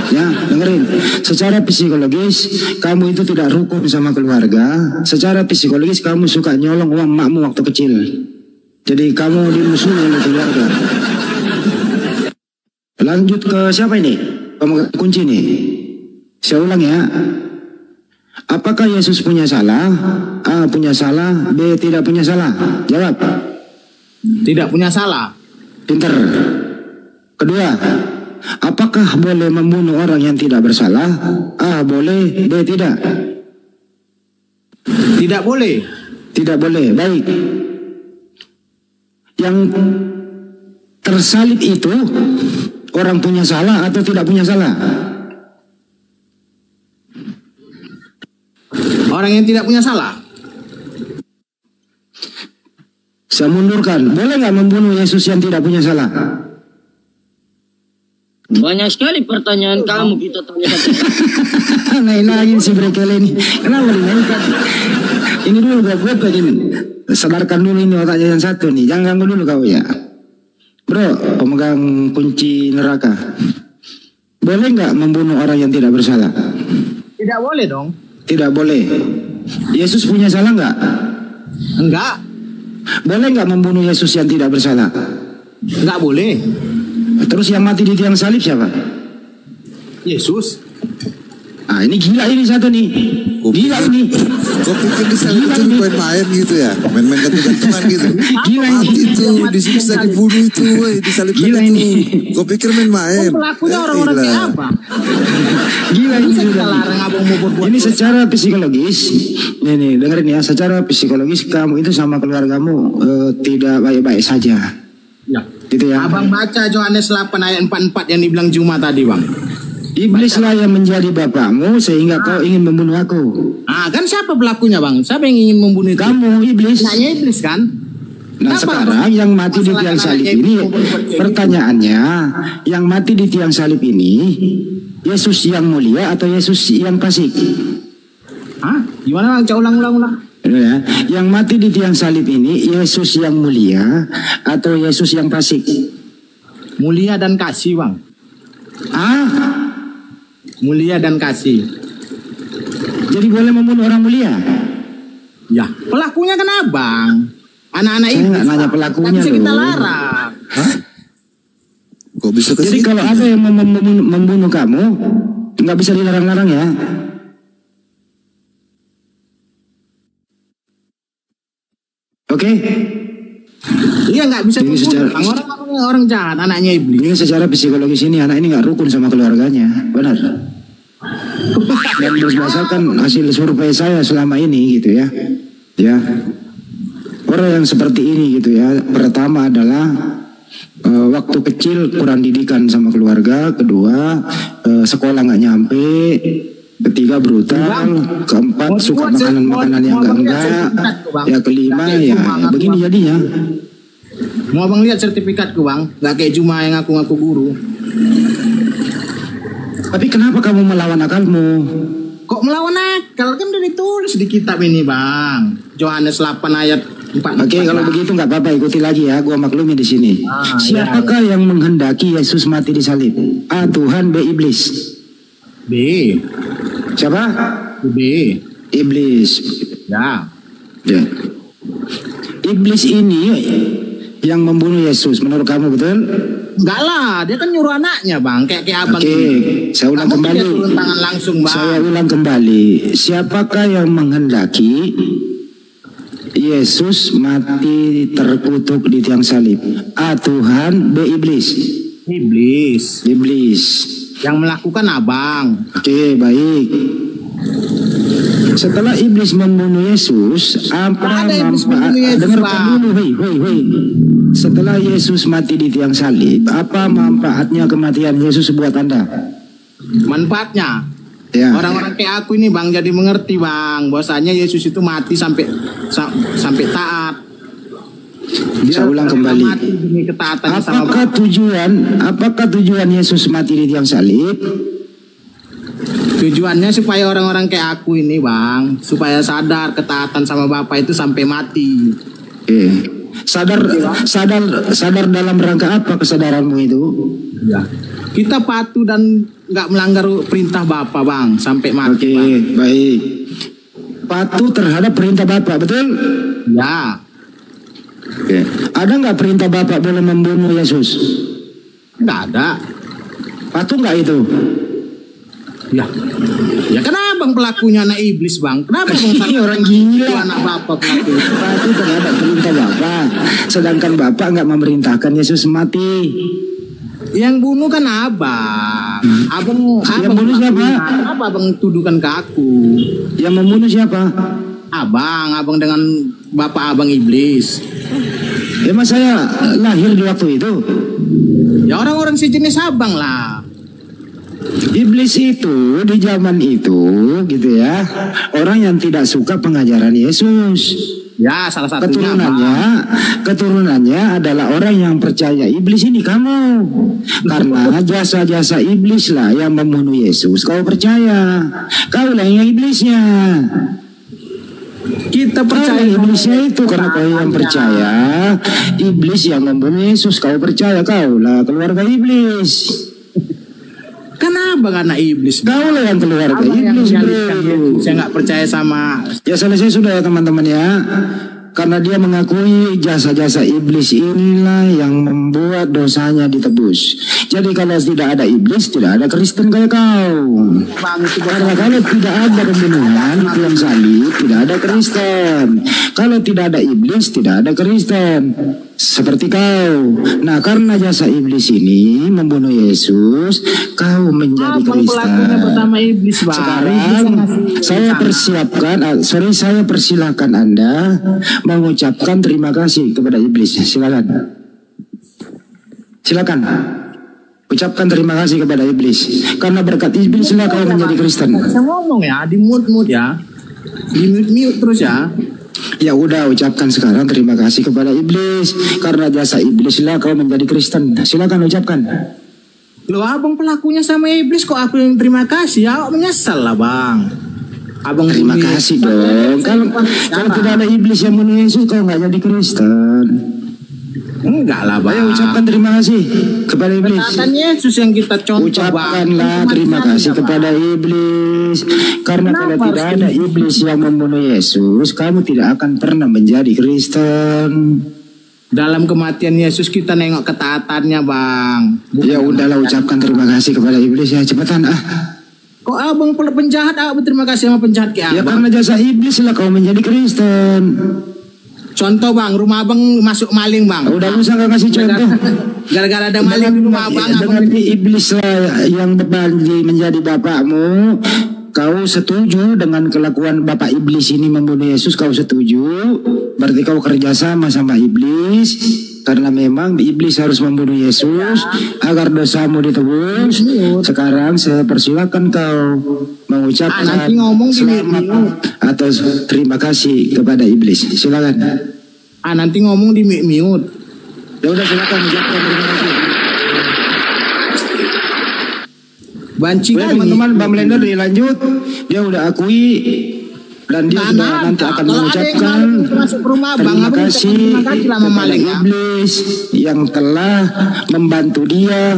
ya dengerin. Secara psikologis kamu itu tidak rukun sama keluarga. Secara psikologis kamu suka nyolong uang makmu waktu kecil. Jadi kamu dimusuhi oleh keluarga. Lanjut ke siapa ini? Pemegang kunci nih. Saya ulang ya. Apakah Yesus punya salah? A punya salah, B tidak punya salah. Jawab. Tidak punya salah. Pinter. Kedua, apakah boleh membunuh orang yang tidak bersalah? A boleh, B tidak. Tidak boleh. Tidak boleh. Baik. Yang tersalib itu orang punya salah atau tidak punya salah? Orang yang tidak punya salah. Saya mundurkan. Boleh nggak membunuh Yesus yang tidak punya salah? Banyak sekali pertanyaan kamu kita tanya. Naik-naikin si Brekel ini. Kenapa dinaikkan? Ini dulu gue pengen sadarkan dulu ini otaknya yang satu nih. Jangan ganggu dulu kau ya. Bro, pemegang kunci neraka. Boleh nggak membunuh orang yang tidak bersalah? Tidak boleh dong. Tidak boleh. Yesus punya salah nggak? Enggak. Boleh nggak membunuh Yesus yang tidak bersalah? Enggak boleh. Terus yang mati di tiang salib siapa? Yesus. Ah, ini gila ini satu nih. Gila ini. Kau pikir di salib itu main-main gitu ya? Main-main gantung-gantungan gitu. Gila ini. Mati itu disiksa dibunuh itu, woi, disalibkan Gila itu. ini. Kau pikir main-main? Pelakunya orang-orang kayak apa? Gila ini. Kita larang abang mau berbuat Ini dosa. secara psikologis, nih dengerin ya, secara psikologis kamu itu sama keluargamu tidak baik-baik saja, Ya. gitu ya. Abang baca Yohanes 8 ayat 44 yang dibilang Juma tadi, Bang. Iblislah yang menjadi bapakmu sehingga kau ingin membunuh aku. Ah, kan siapa pelakunya, Bang? Siapa yang ingin membunuh itu? Kamu iblis. Nanya iblis kan? Nah Kenapa, sekarang Bang? yang mati di Masalah tiang salib anaknya ini, ibu berbuat kayak gitu. pertanyaannya, yang mati di tiang salib ini, Yesus yang mulia atau Yesus yang fasik? Hah? Gimana, Bang? Coba ulang. Ya, yang mati di tiang salib ini Yesus yang mulia atau Yesus yang fasik? Mulia dan kasih, Bang. Ah, Mulia dan kasih. jadi boleh membunuh orang mulia? Ya, pelakunya kan abang. Anak-anak Saya iblis. nggak nanya Bang. pelakunya Nggak bisa kita loh. larang. Kok bisa ke Jadi situ? kalau ada yang membunuh kamu, nggak bisa dilarang-larang ya? Oke, Iya, nggak bisa Ini membunuh, secara- Bang. Orang jahat, anaknya iblis. ini secara psikologis ini anak ini nggak rukun sama keluarganya, benar? Dan berdasarkan hasil survei saya selama ini gitu ya, orang yang seperti ini gitu ya, pertama adalah waktu kecil kurang didikan sama keluarga, kedua sekolah nggak nyampe, ketiga brutal, keempat suka makanan-makanan yang enggak, ya kelima ya begini jadinya. Mau abang lihat sertifikatku, Bang? Nggak kayak Juma yang ngaku-ngaku guru. Tapi kenapa kamu melawan akalmu? Kok melawan akal? Kan udah ditulis di kitab ini, Bang. Yohanes 8 ayat 4. Oke, kalau begitu nggak apa-apa, ikuti lagi ya. Gua maklumi di sini. Siapakah yang menghendaki Yesus mati di salib? A. Tuhan, B. Iblis. B. Siapa? B. Iblis. Ya. Ya. Iblis ini yang membunuh Yesus. Menurut kamu betul? Enggak lah, dia kan nyuruh anaknya, Bang. Kayak abang Oke, ini. saya ulang Nggak mungkin kembali. dia turun tangan langsung, Bang. Saya ulang kembali. Siapakah yang menghendaki Yesus mati terkutuk di tiang salib? A. Tuhan, B. Iblis. Iblis. Iblis. Yang melakukan abang. Oke, baik. Setelah iblis membunuh Yesus, apa Ada iblis manfaat? membunuh Yesus, Dengarkan Bang. dulu, hei. Setelah Yesus mati di tiang salib, apa manfaatnya kematian Yesus buat Anda? Manfaatnya. Ya. Orang-orang kayak aku ini, Bang, jadi mengerti, Bang. Bahwasanya Yesus itu mati sampai taat. Saya ulang kembali. Mati demi ketaatannya sama Apakah tujuan Yesus mati di tiang salib? Tujuannya supaya orang-orang kayak aku ini, Bang, supaya sadar ketaatan sama Bapak itu sampai mati. Oke. Sadar dalam rangka apa kesadaranmu itu? Ya. Kita patuh dan nggak melanggar perintah Bapak, Bang, sampai mati. Oke, Bang. baik. Patuh terhadap perintah Bapak, betul? Ya. Oke. Ada nggak perintah Bapak boleh membunuh Yesus? Nggak ada. Patuh nggak itu? Ya. Ya kenapa, Bang, pelakunya anak iblis, Bang? Kenapa, Bang? Ini orang gila. Anak Bapak pelakunya. Patuh terhadap perintah Bapak. Sedangkan Bapak nggak memerintahkan Yesus mati. Yang bunuh kan abang. Yang bunuh siapa? Apa abang tuduhkan ke aku? Yang membunuh siapa? Abang dengan bapak abang iblis. Emang saya lahir di waktu itu. Ya orang-orang sejenis abang lah. Iblis itu di zaman itu gitu ya, orang yang tidak suka pengajaran Yesus. Ya, salah satunya. Keturunannya adalah orang yang percaya iblis ini kamu. Karena jasa-jasa iblis lah yang membunuh Yesus. Kau percaya, kau lah yang iblisnya. Kita percaya iblisnya itu karena kau yang percaya iblis yang membunuh Yesus. Kau percaya, kau lah keluarga iblis. Kenapa karena iblis? Kau lah yang keluarga iblis, bro. Saya nggak percaya sama. Ya selesai sudah ya teman-teman ya. Karena dia mengakui jasa-jasa iblis inilah yang membuat dosanya ditebus. Jadi kalau tidak ada iblis, tidak ada Kristen kayak kau. Karena kalau tidak ada pembunuhan di tiang salib, tidak ada Kristen. Kalau tidak ada iblis, tidak ada Kristen. Seperti kau. Nah, karena jasa iblis ini membunuh Yesus, kau menjadi Kristen. Sekarang saya persilakan Anda mengucapkan terima kasih kepada iblis. Silakan. Ucapkan terima kasih kepada iblis. Karena berkat iblis lah kau menjadi Kristen. Saya ngomong ya, di mute ya. Di mute terus ya. Ya udah, ucapkan sekarang terima kasih kepada iblis. Karena jasa iblis lah kau menjadi Kristen. Silakan ucapkan. Loh, abang pelakunya sama iblis, kok aku yang terima kasih? Ya menyesal lah bang. Abang terima kasih dong. Kalau tidak ada iblis yang membunuh Yesus, kau nggak jadi Kristen. Enggak lah bang. Ayo ucapkan terima kasih kepada iblis. Katakan Yesus yang kita contoh. Ucapkanlah terima kasih kepada iblis. Karena kalau tidak ada iblis yang membunuh Yesus, kamu tidak akan pernah menjadi Kristen. Dalam kematian Yesus kita nengok ketaatannya bang. Ya udahlah, ucapkan terima kasih kepada iblis ya, cepetan Kok abang penjahat, abang terima kasih sama penjahat kayak ya abang? Karena jasa iblis lah kau menjadi Kristen. Contoh bang, rumah abang masuk maling bang. Udah usah gak kasih contoh. Gara-gara ada maling di rumah abang. Dengan iblis lah yang menjadi bapakmu. Kau setuju dengan kelakuan bapak iblis ini membunuh Yesus? Kau setuju? Berarti kau kerjasama sama iblis. Karena memang iblis harus membunuh Yesus agar dosamu ditebus. Sekarang saya persilakan kau mengucapkan selamat atau terima kasih kepada iblis. Silakan. Nanti ngomong di mute. Ya udah, silakan ucapkan terima kasih. Banci kali. Teman-teman, Bang Blender dilanjut. Dia udah akui dan dia sudah nanti akan mengucapkan terima kasih kepada iblis yang telah membantu dia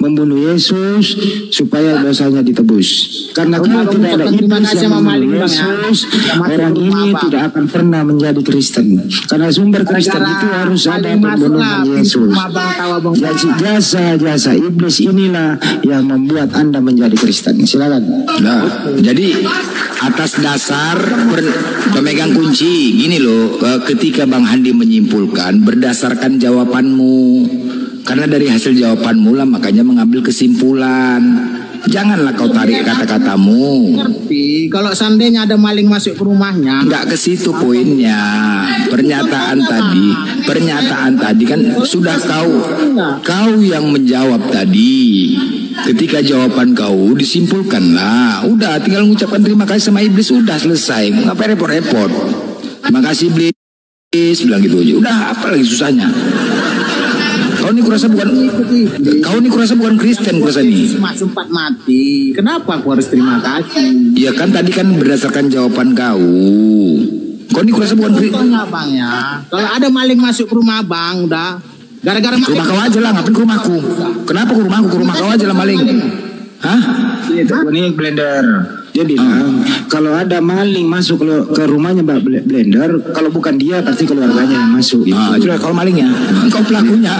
membunuh Yesus supaya dosanya ditebus. Karena kalau tidak ada iblis yang membunuh Yesus, orang ini tidak akan pernah menjadi Kristen. Karena sumber Kristen itu harus ada pembunuhan Yesus. Jasa iblis inilah yang membuat Anda menjadi Kristen. Silakan. Nah, jadi atas dasar pemegang kunci gini loh, ketika Bang Handi menyimpulkan berdasarkan jawabanmu, karena dari hasil jawabanmu lah makanya mengambil kesimpulan. Janganlah kau tarik kata-katamu. Ngerti, kalau seandainya ada maling masuk ke rumahnya. Enggak ke situ poinnya. Pernyataan tadi kan sudah kau yang menjawab tadi. Ketika jawaban kau disimpulkanlah, udah tinggal mengucapkan terima kasih sama iblis, udah selesai. Ngapain repot-repot? Terima kasih iblis, bilang gitu aja. Udah, apa lagi susahnya? Kau ini kurasa bukan Kristen kurasa nih. Sempat mati. Kenapa aku harus terima kasih? Ya kan tadi kan berdasarkan jawaban kau. Kau ini kurasa bukan Kristen. Bang ya. Kalau ada maling masuk ke rumah bang, udah. Gara-gara ke rumah kau aja lah, ngapain ke rumahku? Kenapa ke rumahku? Ke rumah kau aja lah maling. Hah? Ini Blender. Dia bilang kalau ada maling masuk ke rumahnya Mbak Blender, kalau bukan dia pasti keluarganya yang masuk. Itulah kalau malingnya, engkau pelakunya.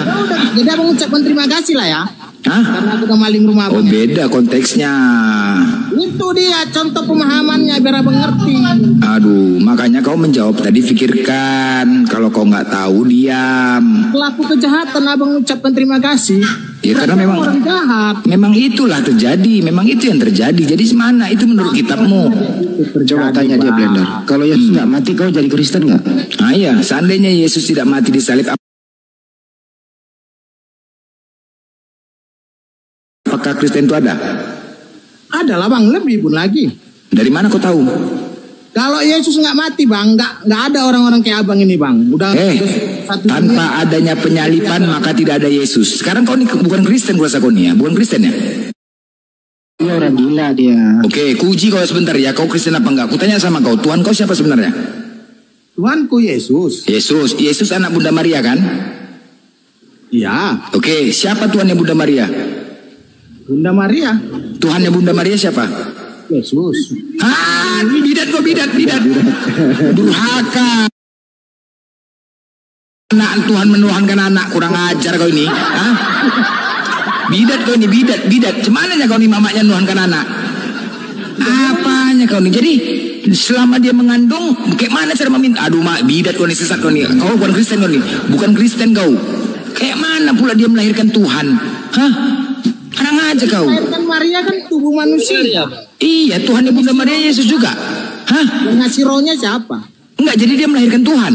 Jadi abang ucapkan terima kasih lah ya. Hah? Karena aku udah maling rumah abang. Oh beda konteksnya. Itu dia contoh pemahamannya biar abang ngerti. Aduh, makanya kau menjawab tadi pikirkan. Kalau kau nggak tahu diam. Pelaku kejahatan abang ucapkan terima kasih. Ya karena memang orang jahat. Memang itulah terjadi. Memang itu yang terjadi. Jadi mana itu menurut kitabmu? Coba tanya dia Blender. Kalau Yesus nggak mati kau jadi Kristen nggak? Iya, seandainya Yesus tidak mati di salib, apakah Kristen itu ada? Ada lah bang, lebih pun lagi. Dari mana kau tahu? Kalau Yesus nggak mati bang, nggak ada orang-orang kayak abang ini bang. Udah tanpa adanya penyalipan maka tidak ada Yesus. Sekarang kau ini bukan Kristen, gua rasa kau nih ya, bukan Kristen ya? Dia orang gila dia. Oke, kuuji kau sebentar ya, kau Kristen apa enggak? Kutanya sama kau, Tuhan kau siapa sebenarnya? Tuhanku Yesus. Yesus anak Bunda Maria kan? Iya. Oke, siapa Tuhannya Bunda Maria? Bunda Maria. Tuhannya Bunda Maria siapa? Yesus. Bidat. Durhaka. Anak Tuhan menuhankan anak, kurang ajar kau ini. Bidat kau ini, bidat. Cemananya kau ini mamanya menuhankan anak? Apanya kau ini? Jadi selama dia mengandung, kayak mana cara meminta? Aduh mak, bidat kau ini, sesat kau ini. Kau bukan Kristen kau ini, bukan Kristen kau. Kayak mana pula dia melahirkan Tuhan? Kurang aja kau. Melahirkan Maria kan tubuh manusia. Iya, Tuhan Bunda Maria Yesus juga. Yang ngasih rohnya siapa? Enggak, jadi dia melahirkan Tuhan.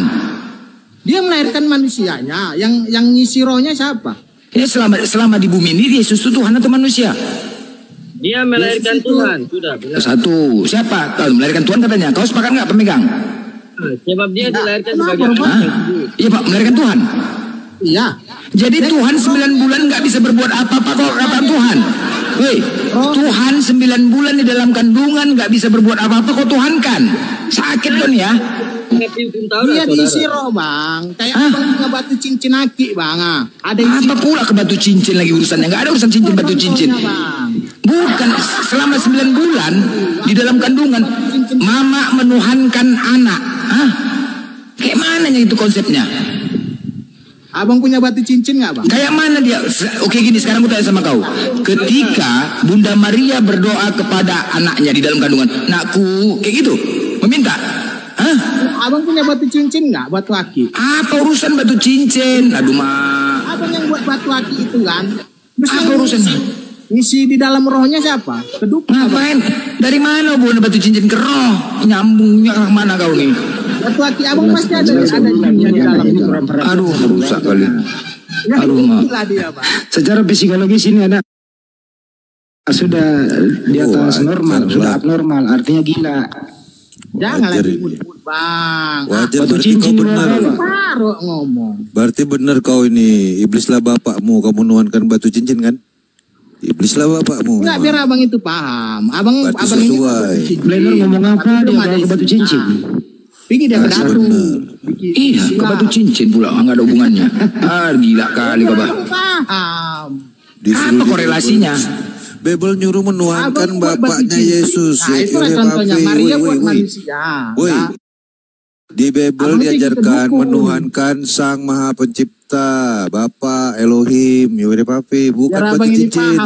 Dia melahirkan manusianya. Yang ngisi rohnya siapa? Ya selama di bumi ini Yesus itu Tuhan atau manusia? Dia melahirkan Tuhan. Sudah benar. Satu. Siapa? Melahirkan Tuhan katanya. Kau sepakat nggak pemegang? Sebab dia dilahirkan sebagai anak. Iya Pak, melahirkan Tuhan. Iya. Jadi Tuhan 9 bulan nggak bisa berbuat apa-apa kok kata Tuhan. Woi, Tuhan 9 bulan di dalam kandungan nggak bisa berbuat apa-apa kok Tuhan kan? Sakit kan ya? Dia diisi roh bang. Kayak abang punya batu cincin aki bang. Ada apa pula ke batu cincin lagi urusannya? Nggak ada urusan cincin batu cincin. Bukan, selama 9 bulan di dalam kandungan mama menuhankan anak. Kayak mananya itu konsepnya? Abang punya batu cincin nggak bang? Kayak mana dia? Oke gini, sekarang aku tanya sama kau. Ketika Bunda Maria berdoa kepada anaknya di dalam kandungan, nakku, kayak gitu, meminta. Abang punya batu cincin nggak? Batu aki? Apa urusan batu cincin? Aduh mak. Abang yang buat batu aki itu kan? Apa urusannya? Ngisi di dalam rohnya siapa? Keduk. Ngapain? Dari mana buat batu cincin ke roh? Nyambungnya ke mana kau nih? Batu aki abang pasti ada jinnya di dalam. Aduh, rusak kali. Aduh mak. Secara psikologis ini ada sudah di atas normal, sudah abnormal, artinya gila. Jangan lagi ribut bang. Wajar, batu cincin benar. Baru ngomong. Berarti benar kau ini, iblislah bapakmu, kamu menuhankan batu cincin kan? Iblislah bapakmu. Enggak, biar abang itu paham. Abang sesuai. Blender ngomong apa dia bawa ke batu cincin? Pergi dia ke datu. Iya, ke batu cincin pula, nggak ada hubungannya. Gila kali kau bah. Paham. Apa korelasinya? Bebel nyuruh menuhankan bapaknya Yesus. Nah, itu contohnya Maria buat manusia. Woi, di Bebel diajarkan menuhankan Sang Maha Pencipta, Bapa Elohim, Yore Papi, bukan batu cincin.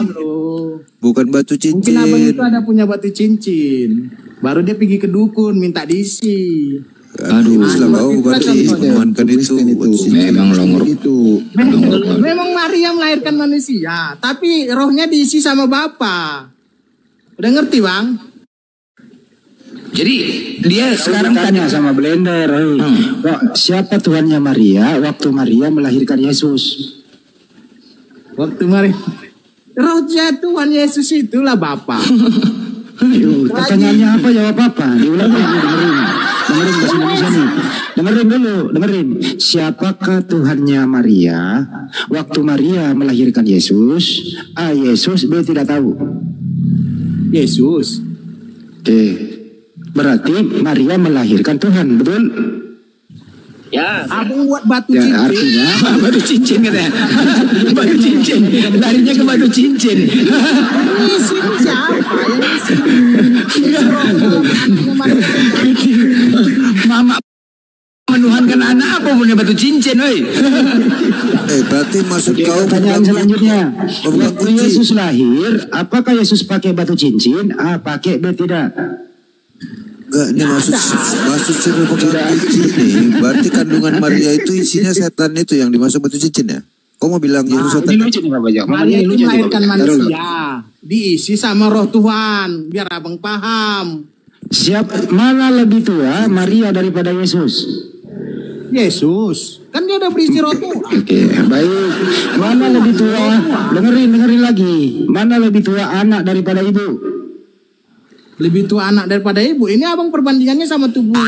Bukan batu cincin. Mungkin abang itu ada punya batu cincin. Baru dia pergi ke dukun minta diisi. Aduh, berarti menuhankan itu. Memang longor itu. Memang Maria melahirkan manusia, tapi rohnya diisi sama Bapa. Udah ngerti bang? Jadi dia sekarang tanya sama Blender, siapa Tuhannya Maria waktu Maria melahirkan Yesus? Waktu Maria, rohnya Tuhan Yesus itulah Bapa. Ayo, pertanyaannya apa, jawab apa? Diulang lagi, dengerin bahasa Indonesia nih. Dengerin. Siapakah Tuhannya Maria waktu Maria melahirkan Yesus? Yesus dia tidak tahu. Yesus. Oke. Berarti Maria melahirkan Tuhan, betul? Ya. Abang buat batu cincin. Artinya batu cincin katanya. Batu cincin. Larinya ke batu cincin. Isi siapa? Mama menuhankan anak apa punya batu cincin, woi? Berarti maksud kau pertanyaan selanjutnya. Waktu Yesus lahir, apakah Yesus pakai batu cincin? Pakai tidak? Enggak, ini maksud sirah pegang cincin nih. Berarti kandungan Maria itu isinya setan itu yang dimasuk batu cincin ya? Kau mau bilang Yesus setan? Ini lucu nih Bapak Jo. Maria itu melahirkan manusia, diisi sama roh Tuhan, biar abang paham. Mana lebih tua Maria daripada Yesus? Yesus, kan dia udah berisi roh Tuhan. Oke, baik. Mana lebih tua? Dengerin lagi. Mana lebih tua anak daripada ibu? lebih tua anak daripada ibu. Ini abang perbandingannya sama tubuh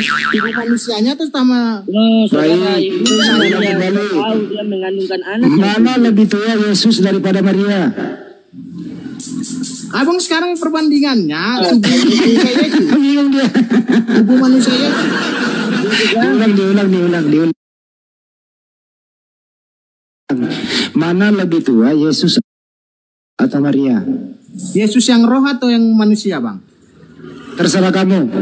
manusianya atau sama saudara, ibu tahu dia mengandungkan anak. Mana lebih tua Yesus daripada Maria? Abang sekarang perbandingannya tubuh manusia Yesus. Bingung dia. Tubuh manusia Yesus. Diulang. Mana lebih tua Yesus atau Maria? Yesus yang roh atau yang manusia, Bang? Terserah kamu.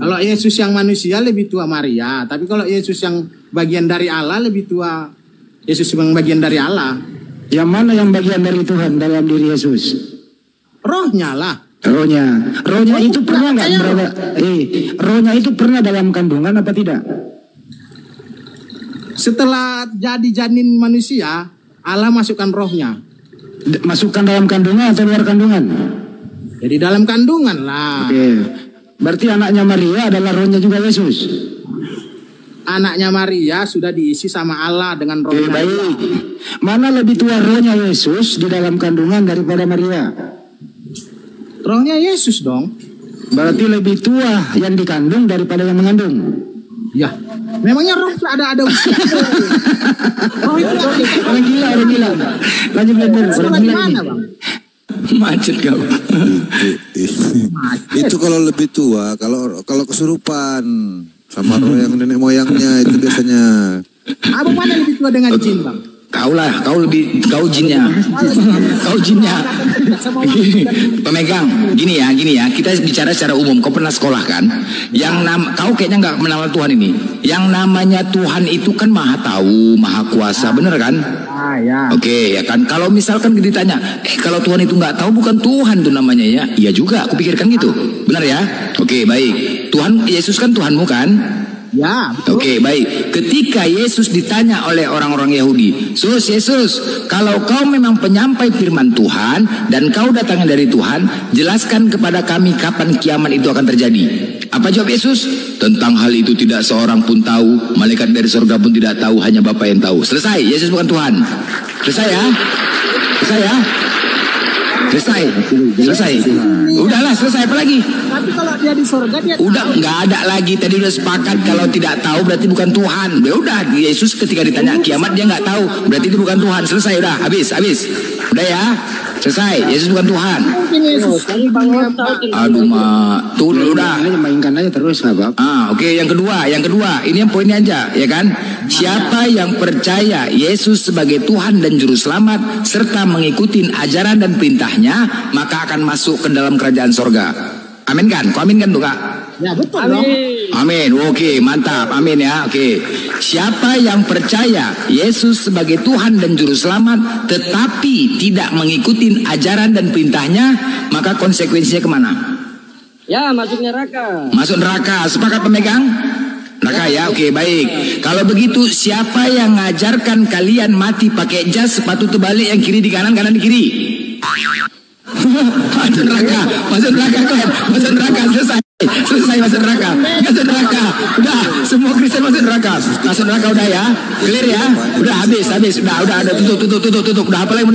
Kalau Yesus yang manusia lebih tua Maria, tapi kalau Yesus yang bagian dari Allah lebih tua Yesus yang bagian dari Allah. Yang mana yang bagian dari Tuhan dalam diri Yesus? Rohnya lah. Rohnya itu pernah nggak berada? Rohnya itu pernah dalam kandungan apa tidak? Setelah jadi janin manusia, Allah masukkan rohnya. Masukkan dalam kandungan atau luar kandungan? Jadi dalam kandungan lah. Oke. Berarti anaknya Maria adalah rohnya juga Yesus. Anaknya Maria sudah diisi sama Allah dengan rohnya. Baik. Mana lebih tua rohnya Yesus di dalam kandungan daripada Maria? Rohnya Yesus dong. Berarti lebih tua yang dikandung daripada yang mengandung. Ya, memangnya roh ada usia. Roh itu orang gila. Lanjut belajar. Orang gila mana, Bang? Macet kau. Itu kalau lebih tua, kalau kesurupan sama roh yang nenek moyangnya itu biasanya. Abang mana lebih tua dengan jin, Bang? Kau jinnya. Kau jinnya. Pemegang. Gini ya, kita bicara secara umum. Kau pernah sekolah kan? Kau kayaknya nggak mengenal Tuhan ini. Yang namanya Tuhan itu kan maha tahu, maha kuasa, bener kan? Ya. Oke, ya kan. Kalau misalkan ditanya, kalau Tuhan itu nggak tahu, bukan Tuhan tuh namanya ya? Iya juga, aku pikirkan gitu. Benar ya? Oke, baik. Tuhan Yesus kan Tuhanmu kan? Ya, betul. Oke, baik. Ketika Yesus ditanya oleh orang-orang Yahudi, Yesus, kalau kau memang penyampai firman Tuhan dan kau datangnya dari Tuhan, jelaskan kepada kami kapan kiamat itu akan terjadi. Apa jawab Yesus? Tentang hal itu tidak seorang pun tahu, malaikat dari surga pun tidak tahu, hanya Bapa yang tahu. Selesai, Yesus bukan Tuhan. Selesai ya? Selesai. Udahlah, selesai. Apa lagi? Tapi kalau dia di surga dia udah tahu. nggak ada lagi. Tadi udah sepakat kalau tidak tahu berarti bukan Tuhan. Udah, Yesus ketika ditanya kiamat dia nggak tahu, berarti itu bukan Tuhan. Selesai, udah, habis. Udah ya, selesai. Yesus bukan Tuhan. Mungkin Yesus. Aduh, tuh udah. Mainkan aja terus, nggak apa-apa. Oke, yang kedua, ini yang poinnya aja, ya kan? Siapa yang percaya Yesus sebagai Tuhan dan Juru Selamat serta mengikuti ajaran dan perintahnya, maka akan masuk ke dalam kerajaan sorga. Amin kan? Kau amin kan tuh, Kak? Ya, betul dong. Amin. Oke, mantap. Amin ya. Oke. Siapa yang percaya Yesus sebagai Tuhan dan Juru Selamat tetapi tidak mengikuti ajaran dan perintahnya, maka konsekuensinya kemana? Ya, masuk neraka. Masuk neraka. Sepakat pemegang? Neraka ya, oke, baik. Kalau begitu, siapa yang ngajarkan kalian mati pakai jas, sepatu terbalik, yang kiri di kanan, kanan di kiri? Masuk neraka, selesai, masuk neraka. Udah, semua Kristen masuk neraka, udah ya, clear ya, udah habis, udah, tutup, udah, apa lagi mau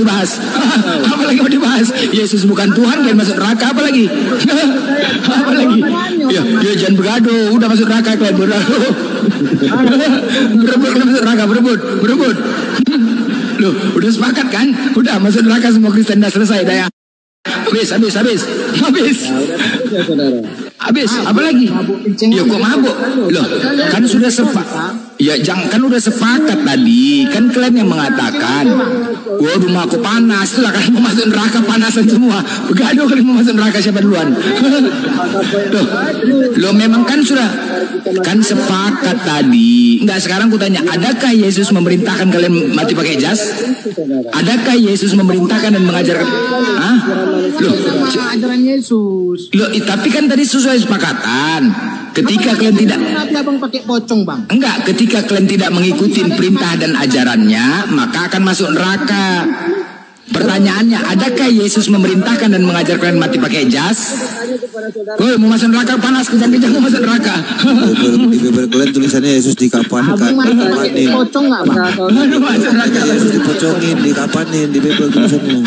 dibahas? Yesus bukan Tuhan, kalian masuk neraka, apa lagi? Ya, jangan bergaduh, udah masuk neraka kalian, bergaduh. Berebut. Loh, udah sepakat kan? Udah masuk neraka semua Kristen, udah selesai, udah ya. Habis, apa lagi? Ya kok mabuk? Loh, kan sudah sepakat. Ya kan udah sepakat tadi. Kan kalian yang mengatakan, wah rumah aku panas. Lah kalian mau masuk neraka panasan semua. Begaduh kalian mau masuk neraka siapa duluan? Loh memang kan sudah kan sepakat tadi. Enggak, sekarang ku tanya, adakah Yesus memerintahkan kalian mati pakai jas? Adakah Yesus memerintahkan dan mengajarkan? Hah? Loh, ajaran Yesus. Loh, tapi kan tadi sesuai sepakatan. Ketika kalian tidak, nanti abang pakai pocong, Bang. Enggak, ketika kalian tidak mengikuti perintah dan ajarannya, maka akan masuk neraka. Pertanyaannya, adakah Yesus memerintahkan dan mengajar kalian mati pakai jas? Woi, mau masuk neraka panas, kejang-kejang mau masuk neraka. Di Bible kalian tulisannya Yesus dikapankan. Pocong nggak bang? Yesus dipocongin, dikapanin di Bible tulisannya.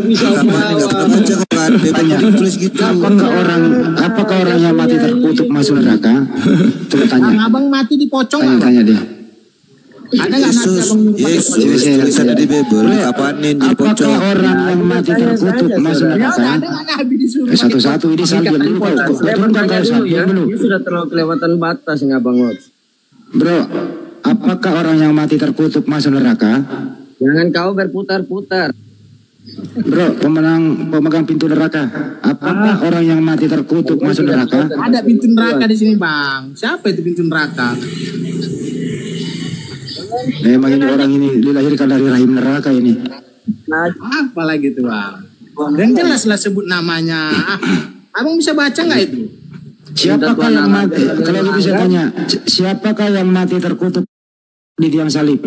Dikapanin, nggak pernah baca kan? Bible tulis gitu. Apakah orang yang mati terkutuk masuk neraka? Coba tanya. Abang mati dipocong nggak? Tanya dia. Ada nggak Yesus tulisannya di Bible dikapanin, dipocong. Apakah orang yang mati terkutuk masuk neraka? Satu-satu ini salbian dulu. Turunkan kau salbian dulu. Ini sudah terlalu kelewatan batas nggak Bang Ots? Bro, apakah orang yang mati terkutuk masuk neraka? Jangan kau berputar-putar. Bro, pemegang pintu neraka. Apakah orang yang mati terkutuk masuk neraka? Ada pintu neraka di sini bang. Siapa itu pintu neraka? Memang ini orang ini dilahirkan dari rahim neraka ini. Nah, apa lagi tuh bang? Dan jelaslah sebut namanya. Abang bisa baca nggak itu? Siapakah yang mati? Kalau bisa tanya, siapakah yang mati terkutuk di tiang salib?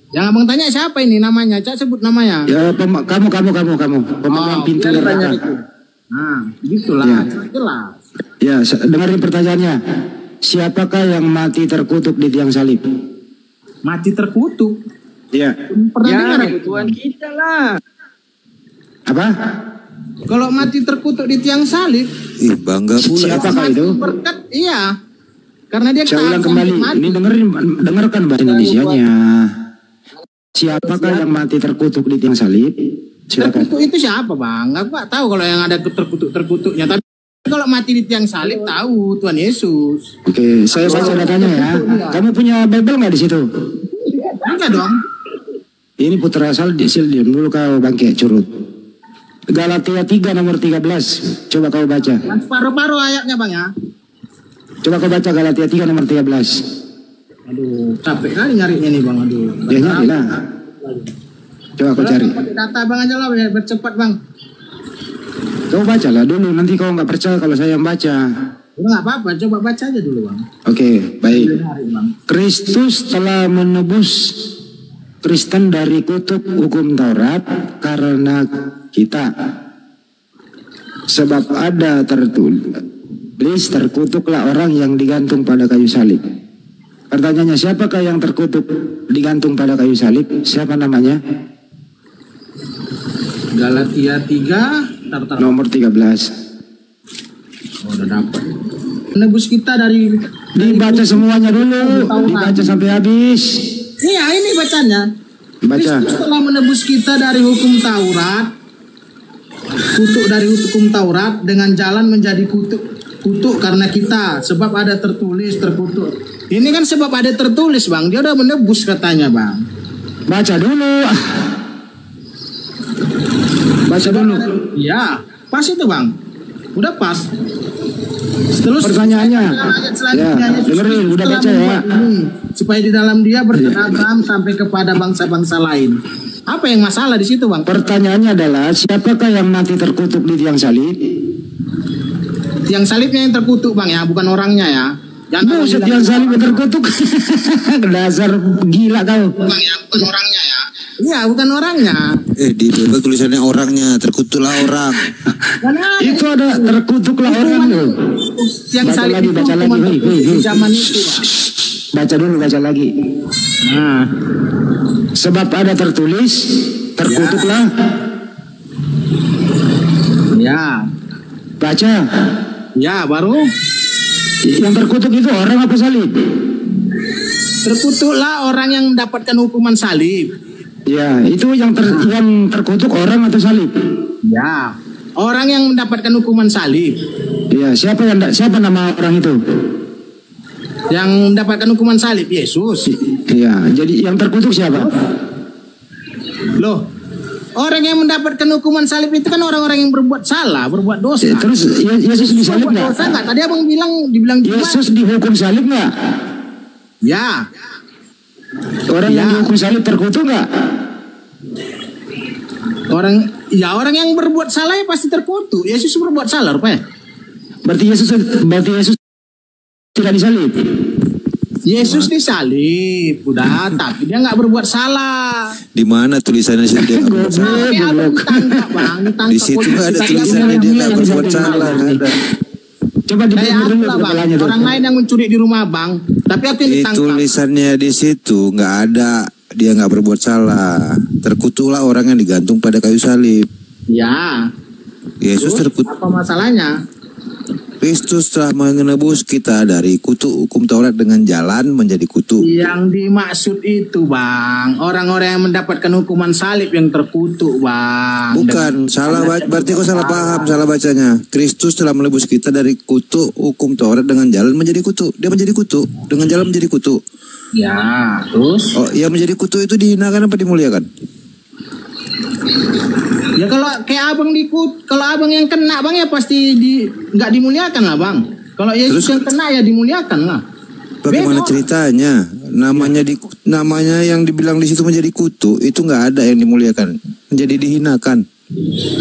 Yang abang tanya siapa ini namanya? Cak sebut namanya. Ya, kamu pemegang pintu neraka. Nah, gitulah. Ya. Jelas. Ya, dengarin pertanyaannya. Siapakah yang mati terkutuk di tiang salib? Mati terkutuk. Ya. Pernah dengar? Tuhan kita lah. Apa? Kalau mati terkutuk di tiang salib, Bangga pula. Siapakah itu? berkat, iya. Karena dia Saya ulang kembali. Ini dengarkan bahasa Indonesianya. Siapakah yang mati terkutuk di tiang salib? Silakan. Terkutuk itu siapa bang? Aku nggak tahu kalau yang ada terkutuk-terkutuknya. Tapi kalau mati di tiang salib tahu Tuhan Yesus. Oke, saya baca datanya ya. Kamu punya Bible nggak di situ? Enggak dong. Ini putra Saldium dulu kau bangke curut. Galatia 3 nomor 13. Coba kau baca. Yang separuh-paruh ayatnya bang ya. Coba kau baca Galatia 3 nomor 13. Aduh, capek kali nyarinya nih bang. Aduh. Ya nyari lah. Coba kau cari. Data bang aja lah, biar bercepat bang. Kau baca lah dulu. Nanti kau nggak percaya kalau saya yang baca. Nggak apa-apa, coba baca aja dulu bang. Oke, baik. Kristus telah menebus Kristen dari kutuk hukum Taurat karena kita. Sebab ada tertulis, terkutuklah orang yang digantung pada kayu salib. Pertanyaannya, siapakah yang terkutuk digantung pada kayu salib? Siapa namanya? Galatia 3 Nomor 13. Oh, udah dapat. Menebus kita dari Dibaca semuanya dulu. Dibaca sampai habis. Iya, ini bacanya. Baca. Kristus telah menebus kita dari hukum Taurat, kutuk dari hukum Taurat dengan jalan menjadi kutuk karena kita, sebab ada tertulis terkutuk. Ini kan sebab ada tertulis bang, dia udah menebus katanya bang. Baca dulu. Baca dulu. Ya, pas itu bang, udah pas. Terus Pertanyaannya, ya, dengerin, udah baca ya. Supaya di dalam dia berkat Abraham sampai kepada bangsa-bangsa lain. Apa yang masalah di situ bang? Pertanyaannya adalah, siapakah yang mati terkutuk di tiang salib? Tiang salibnya yang terkutuk bang ya, bukan orangnya ya. Buset, tiang salib yang terkutuk. Dasar gila kau. Bang ya, bukan orangnya ya. Iya, bukan orangnya. Di Bible tulisannya orangnya, terkutuklah orang. Itu ada terkutuklah orang loh. Tiang Baca salib lagi, itu baca lagi. hukuman Hei, terkutuk di zaman itu bang. Baca dulu, baca lagi. Nah, Sebab ada tertulis, terkutuklah. ya, Baca. ya baru Yang terkutuk itu orang apa salib? terkutuklah orang yang mendapatkan hukuman salib. Ya, itu yang terkutuk orang atau salib? Ya, orang yang mendapatkan hukuman salib. Ya, siapa nama orang itu? Yang mendapatkan hukuman salib Yesus. Ya, jadi yang terkutuk siapa? Loh, orang yang mendapatkan hukuman salib itu kan orang-orang yang berbuat salah, berbuat dosa. Terus Yesus disalib Berbuat dosa nggak? nggak? Tadi abang dibilang gimana? Yesus dihukum salib nggak? Ya, Orang yang dihukum salib terkutuk nggak? orang yang berbuat salah ya pasti terkutuk. Yesus berbuat salah, rupanya. Berarti Yesus tidak disalib. Yesus disalib, udah, tapi dia nggak berbuat salah. Di mana tulisannya sih dia nggak berbuat salah? Ditangkap, Bang. Di situ nggak ada tulisannya dia nggak berbuat salah. Nggak ada. Coba dibenerin dulu kepalanya tuh. Orang lain yang mencuri di rumah Bang, tapi aku yang Di ditangkap. tulisannya di situ nggak ada dia nggak berbuat salah. Terkutuklah orang yang digantung pada kayu salib. Ya. Yesus Terus, terkutuk. apa masalahnya? Kristus telah menebus kita dari kutuk hukum Taurat dengan jalan menjadi kutuk. Yang dimaksud itu Bang, orang-orang yang mendapatkan hukuman salib yang terkutuk Bang. Bukan, berarti kau salah paham, salah bacanya. Kristus telah menebus kita dari kutuk hukum Taurat dengan jalan menjadi kutuk. Dia menjadi kutuk, dengan jalan menjadi kutuk. Ya, terus? Oh, yang menjadi kutuk itu dihinakan apa dimuliakan? Ya kalau kayak abang kalau abang yang kena Bang ya pasti nggak dimuliakan lah Bang. Kalau Yesus Terus, yang kena ya dimuliakan lah. Bagaimana ceritanya? Namanya yang dibilang di situ menjadi kutuk itu nggak ada yang dimuliakan, menjadi dihinakan.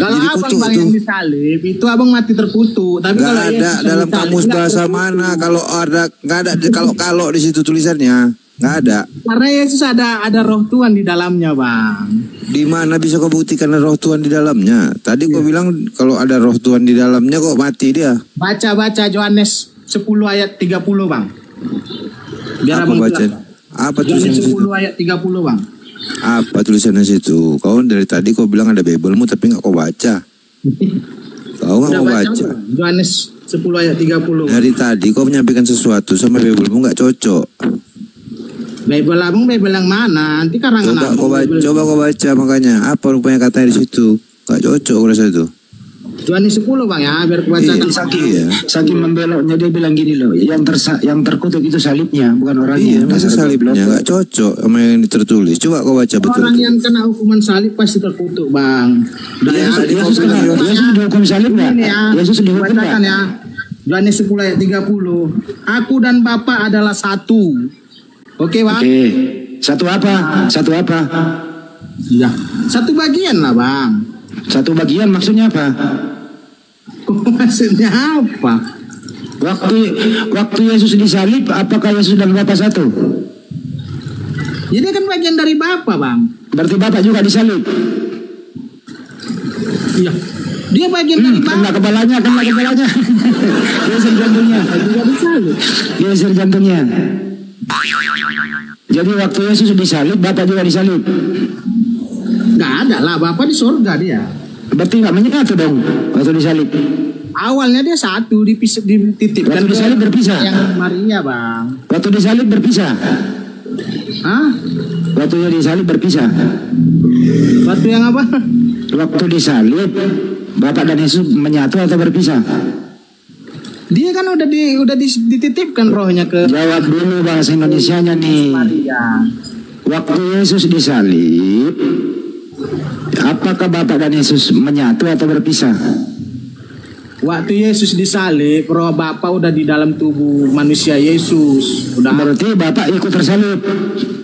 Kalau Jadi abang Bang yang disalib itu abang mati terkutuk. Tapi nggak kalau ada Yesus dalam kamus bahasa mana kalau ada nggak ada kalau di situ tulisannya nggak ada. Karena Yesus ada roh Tuhan di dalamnya Bang. Di mana bisa kau buktikan ada roh Tuhan di dalamnya? Tadi kau bilang kalau ada roh Tuhan di dalamnya kok mati dia. Baca Yohanes 10 ayat 30 Bang. Biar Apa abang baca? bilang. Apa Yohanes tulisannya 10 situ? ayat 30 Bang. Apa tulisannya situ? Kau dari tadi kau bilang ada Biblemu tapi nggak kau baca. Kau nggak mau baca. Yohanes 10 ayat 30. Dari tadi kau menyampaikan sesuatu sama Biblemu nggak cocok. Bible abang Bible yang mana? Nanti karangan Coba kau baca makanya. Apa rupanya katanya di situ? Nggak cocok aku rasa itu. Yohanes 10 Bang ya, biar kubacakan. Saking membeloknya dia bilang gini loh, yang terkutuk itu salibnya, bukan orangnya. Iya, masa salibnya nggak cocok sama yang tertulis. Coba kau baca betul. Orang yang kena hukuman salib pasti terkutuk Bang. Yesus dihukum salib nggak? Yesus dihukum Bacakan nggak? ya. Yohanes 10 ayat 30. Aku dan Bapa adalah satu. Oke Bang? Oke. Satu apa? Iya. Satu bagian lah Bang. Satu bagian maksudnya apa? Maksudnya apa? Waktu Yesus disalib, apakah Yesus dan Bapa satu? Jadi kan bagian dari Bapa Bang. Berarti Bapa juga disalib. Iya. Dia bagian dari Bapa. Kena kepalanya. Geser jantungnya. Jadi waktu Yesus disalib, Bapa juga disalib. Nggak ada lah, Bapa di surga dia. Berarti nggak menyatu dong waktu disalib. Awalnya dia satu, dititipkan. Waktu disalib berpisah. Yang Maria Bang. Waktu disalib berpisah. Hah? Waktu disalib berpisah. Waktu yang apa? Waktu disalib, Bapa dan Yesus menyatu atau berpisah? Dia kan udah dititipkan rohnya ke. Jawab dulu bahasa Indonesianya nih. Maria. Waktu Yesus disalib, apakah Bapa dan Yesus menyatu atau berpisah? Waktu Yesus disalib, roh Bapa udah di dalam tubuh manusia Yesus. Berarti Bapa ikut tersalib.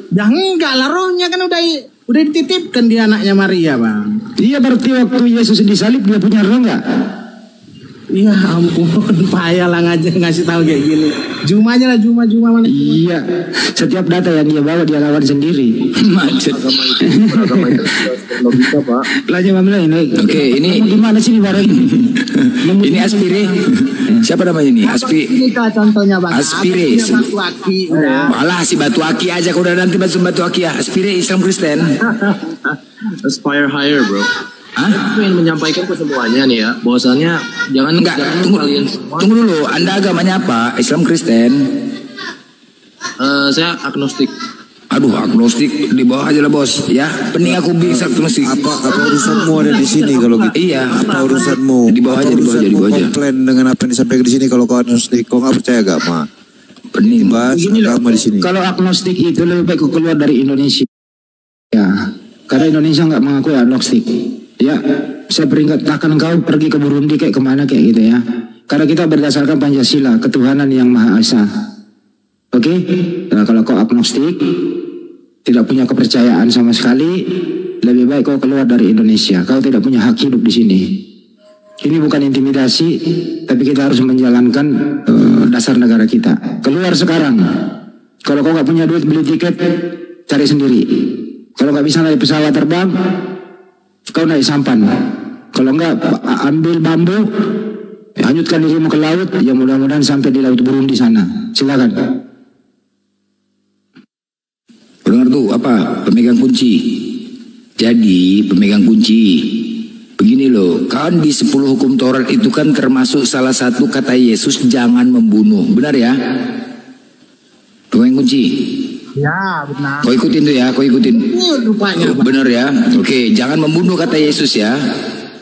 Ya enggak lah, rohnya kan udah dititipkan di anaknya Maria Bang. Iya, berarti waktu Yesus disalib dia punya roh enggak? Iya ampun, payah lah ngasih tahu kayak gini. Juma aja lah, Juma mana. Iya, setiap data yang dia bawa dia lawan sendiri. Macet. Agama itu logika Pak. Lanjut ini. Oke, ini gimana sih barang ini? Ini Aspire. Siapa namanya ini? Ini contohnya Bang. Aspire. Batu aki. Malah si batu aki aja, udah nanti batu aki ya. Aspire Islam Kristen. Aspire higher bro. Hah? Aku ingin menyampaikan ke semuanya nih ya, bahwasannya jangan kalian semua. Tunggu dulu, Anda agamanya apa? Islam Kristen? Saya agnostik. Aduh, agnostik di bawah aja lah bos, ya. Pening aku bisa agnostik. Apa urusanmu ada di sini kalau gitu? Iya. Apa urusanmu? Di bawah aja, di bawah aja, di bawah aja. Komplain dengan apa yang disampaikan di sini kalau kau agnostik, kau nggak percaya agama? Pening. Bahas agama di sini. Kalau agnostik itu lebih baik keluar dari Indonesia. Ya, karena Indonesia nggak mengakui agnostik. Ya, saya peringatkan kau pergi ke Burundi kayak kemana kayak gitu ya. Karena kita berdasarkan Pancasila, ketuhanan yang Maha Esa. Oke? Nah, kalau kau agnostik, tidak punya kepercayaan sama sekali, lebih baik kau keluar dari Indonesia. Kau tidak punya hak hidup di sini. Ini bukan intimidasi, tapi kita harus menjalankan dasar negara kita. Keluar sekarang. Kalau kau nggak punya duit beli tiket, cari sendiri. Kalau nggak bisa naik pesawat terbang, kau naik sampan. Kalau nggak, ambil bambu, hanyutkan dirimu ke laut, ya mudah-mudahan sampai di laut Burundi sana. Silakan. Dengar tuh apa? Pemegang kunci. Jadi pemegang kunci. Begini loh, kan di 10 hukum Taurat itu kan termasuk salah satu kata Yesus jangan membunuh. Benar ya? Pemegang kunci. Ya, benar. Kau ikutin tuh ya, kau ikutin. Rupanya. Benar ya? Oke, jangan membunuh kata Yesus ya.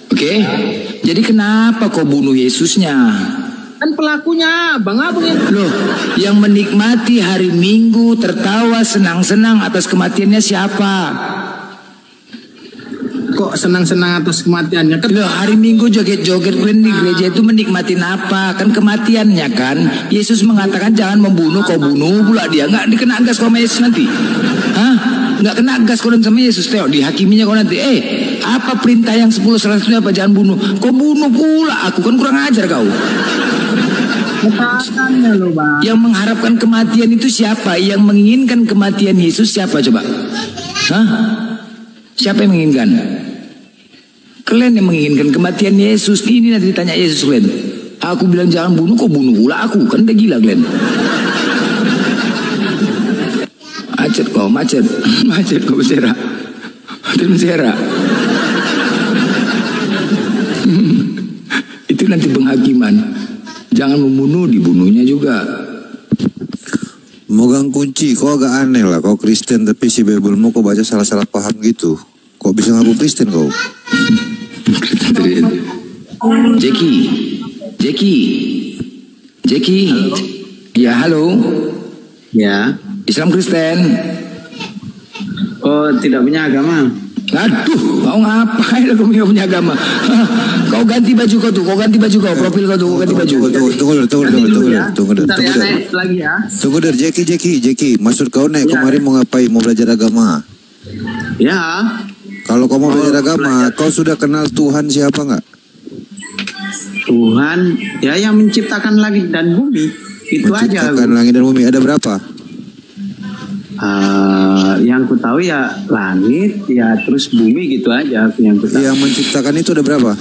Oke? Jadi kenapa kau bunuh Yesusnya? Kan pelakunya abang-abang yang... Loh, yang menikmati hari Minggu tertawa senang-senang atas kematiannya siapa? Kok senang-senang atas kematiannya? Loh, hari Minggu joget-joget di gereja itu menikmatin apa? Kan kematiannya kan. Yesus mengatakan jangan membunuh, kau bunuh pula dia. Nggak dikena gas kau sama Yesus nanti. Hah? Nggak kena gas kau sama Yesus. Tengok dihakiminya kau nanti. Apa perintah yang 10 selanjutnya apa? Jangan bunuh. Kau bunuh pula. Aku kan kurang ajar kau. Katakannya loh bang. Yang mengharapkan kematian itu siapa? Yang menginginkan kematian Yesus siapa coba? Hah? Siapa yang menginginkan? Kalian yang menginginkan kematian Yesus. Ini nanti ditanya Yesus kalian. Aku bilang jangan bunuh, kok bunuh pula aku. Kan udah gila kalian. Macet kau, macet. Macet kau berserak. Berserak. Itu nanti penghakiman. Jangan membunuh, dibunuhnya juga. Megang kunci, kau agak aneh lah. Kau Kristen tapi si Bibelmu kau baca salah-salah paham gitu. Kok bisa ngaku Kristen kau? Jackie. Ya halo. Ya. Islam Kristen. Oh tidak punya agama. Aduh, kau ngapain aku punya agama? Kau ganti baju kau tuh, profil kau tuh, ganti baju. Tunggu der, Jackie. Maksud kau nek kemarin mau ngapain? Mau belajar agama? Ya. Kalau kau mau belajar agama, kau sudah kenal Tuhan siapa nggak? Tuhan, ya yang menciptakan langit dan bumi. Itu aja. Menciptakan langit dan bumi ada berapa? Yang ku tahu ya langit, ya terus bumi gitu aja yang ku tahu. Yang menciptakan itu ada berapa?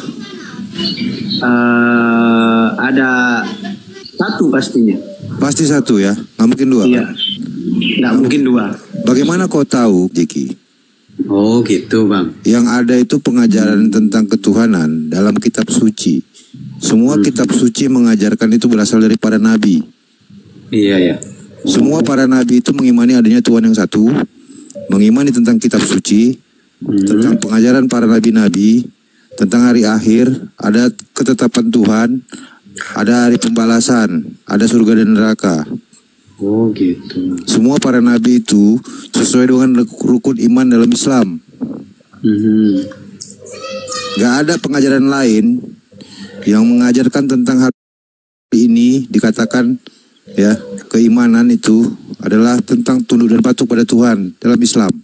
Ada satu pastinya. Pasti satu ya, nggak mungkin dua. Iya, nggak mungkin dua. Bagaimana kau tahu, Jeki? Oh gitu bang. Yang ada itu pengajaran tentang ketuhanan dalam kitab suci. Semua kitab suci mengajarkan itu berasal dari para nabi. Iya ya. Semua para nabi itu mengimani adanya Tuhan yang satu, mengimani tentang kitab suci, tentang pengajaran para nabi-nabi, tentang hari akhir, ada ketetapan Tuhan, ada hari pembalasan, ada surga dan neraka. Oh gitu. Semua para nabi itu sesuai dengan rukun iman dalam Islam. Gak ada pengajaran lain yang mengajarkan tentang hal ini. Dikatakan ya, keimanan itu adalah tentang tunduk dan patuh pada Tuhan dalam Islam.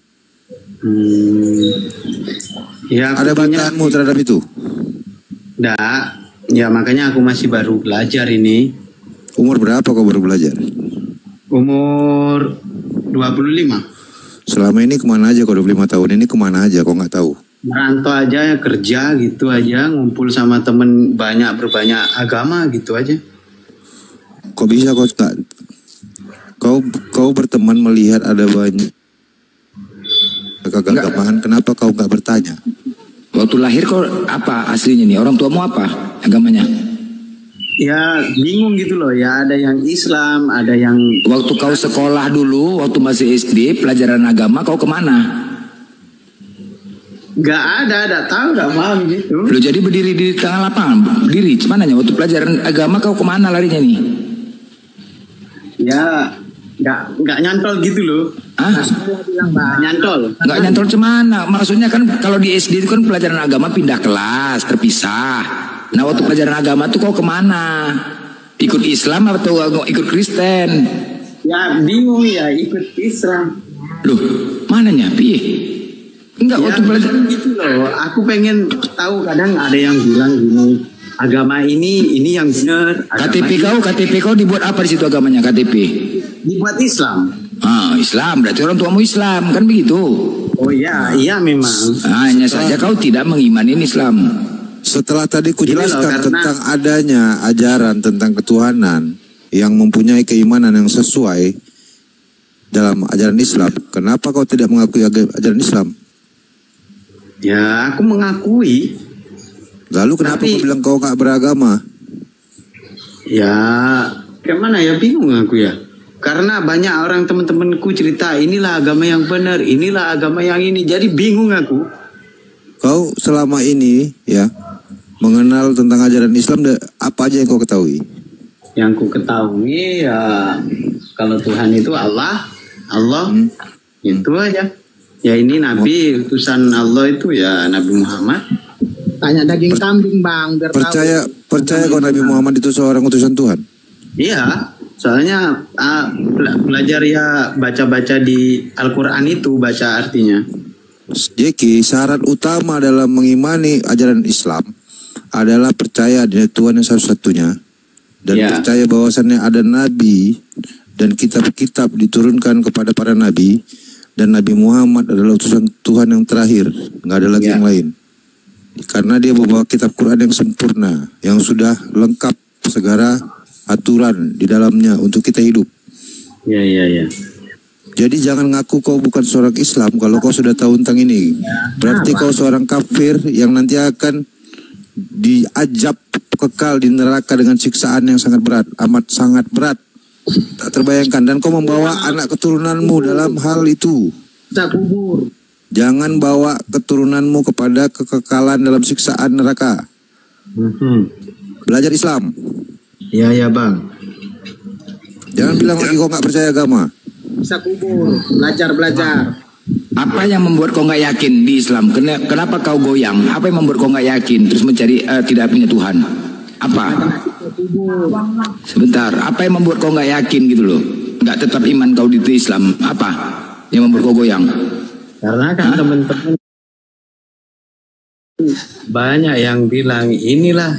Ya, ada bantahanmu terhadap itu? Nggak, ya makanya aku masih baru belajar ini. Umur berapa kau baru belajar? Umur 25. Selama ini kemana aja kau 25 tahun ini kemana aja kau nggak tahu? Merantau aja ya, kerja gitu aja, ngumpul sama temen berbanyak agama gitu aja. Kok bisa kau berteman melihat ada banyak keagamaan, kenapa kau nggak bertanya? Waktu lahir kau apa aslinya nih? Orang tuamu apa agamanya? Ya bingung gitu loh, ya ada yang Islam, ada yang... Waktu kau sekolah dulu, waktu masih SD, pelajaran agama kau kemana? Gak ada tahu, gak paham gitu. Lu jadi berdiri di tengah lapangan, berdiri, cuman waktu pelajaran agama kau kemana larinya nih? Ya nggak nyantol gitu loh. Hah? Nyantol. Nggak nyantol cemana? Maksudnya kan kalau di SD itu kan pelajaran agama pindah kelas, terpisah. Nah waktu pelajaran agama tuh kau kemana? Ikut Islam atau ikut Kristen? Ya bingung ya, ikut Islam. Loh, mananya? Piye? Enggak, ya, waktu pelajaran gitu loh. Aku pengen tahu, kadang ada yang bilang gini, agama ini yang benar. KTP kau dibuat apa di situ agamanya KTP? Dibuat Islam. Islam, berarti orang tuamu Islam, kan begitu? Oh iya, iya memang. Hanya saja kau tidak mengimani Islam. Setelah tadi kujelaskan tentang adanya ajaran tentang ketuhanan yang mempunyai keimanan yang sesuai dalam ajaran Islam, kenapa kau tidak mengakui ajaran Islam? Ya, aku mengakui. Lalu kenapa kau bilang kau gak beragama? Ya, kemana ya, bingung aku ya. Karena banyak orang teman-temanku cerita, inilah agama yang benar, inilah agama yang ini. Jadi bingung aku. Kau selama ini ya mengenal tentang ajaran Islam, apa aja yang kau ketahui? Yang ku ketahui ya, kalau Tuhan itu Allah, itu aja. Ya ini Nabi, utusan Allah itu ya Nabi Muhammad. Tanya daging kambing bang, biar percaya kau Nabi Muhammad itu seorang utusan Tuhan? Iya. Soalnya belajar ya baca-baca di Al-Quran itu, baca artinya. Jadi syarat utama dalam mengimani ajaran Islam adalah percaya adanya Tuhan yang satu-satunya. Dan percaya bahwasannya ada Nabi dan kitab-kitab diturunkan kepada para Nabi. Dan Nabi Muhammad adalah utusan Tuhan yang terakhir. Nggak ada lagi yang lain. Karena dia membawa kitab Quran yang sempurna, yang sudah lengkap segala aturan di dalamnya untuk kita hidup. Iya. Jadi jangan ngaku kau bukan seorang Islam kalau kau sudah tahu tentang ini. Berarti kau seorang kafir yang nanti akan diajab kekal di neraka dengan siksaan yang sangat berat, amat sangat berat. Tak terbayangkan. Dan kau membawa anak keturunanmu dalam hal itu. Tak kubur. Jangan bawa keturunanmu kepada kekekalan dalam siksaan neraka. Belajar Islam. Iya bang. Jangan bilang lagi kau nggak percaya agama. Bisa kubur, belajar. Apa yang membuat kau nggak yakin di Islam? Kenapa kau goyang? Apa yang membuat kau nggak yakin terus mencari tidak punya Tuhan? Apa? Sebentar. Apa yang membuat kau nggak yakin gitu loh? Nggak tetap iman kau di Islam? Apa yang membuat kau goyang? Karena kan teman-teman banyak yang bilang inilah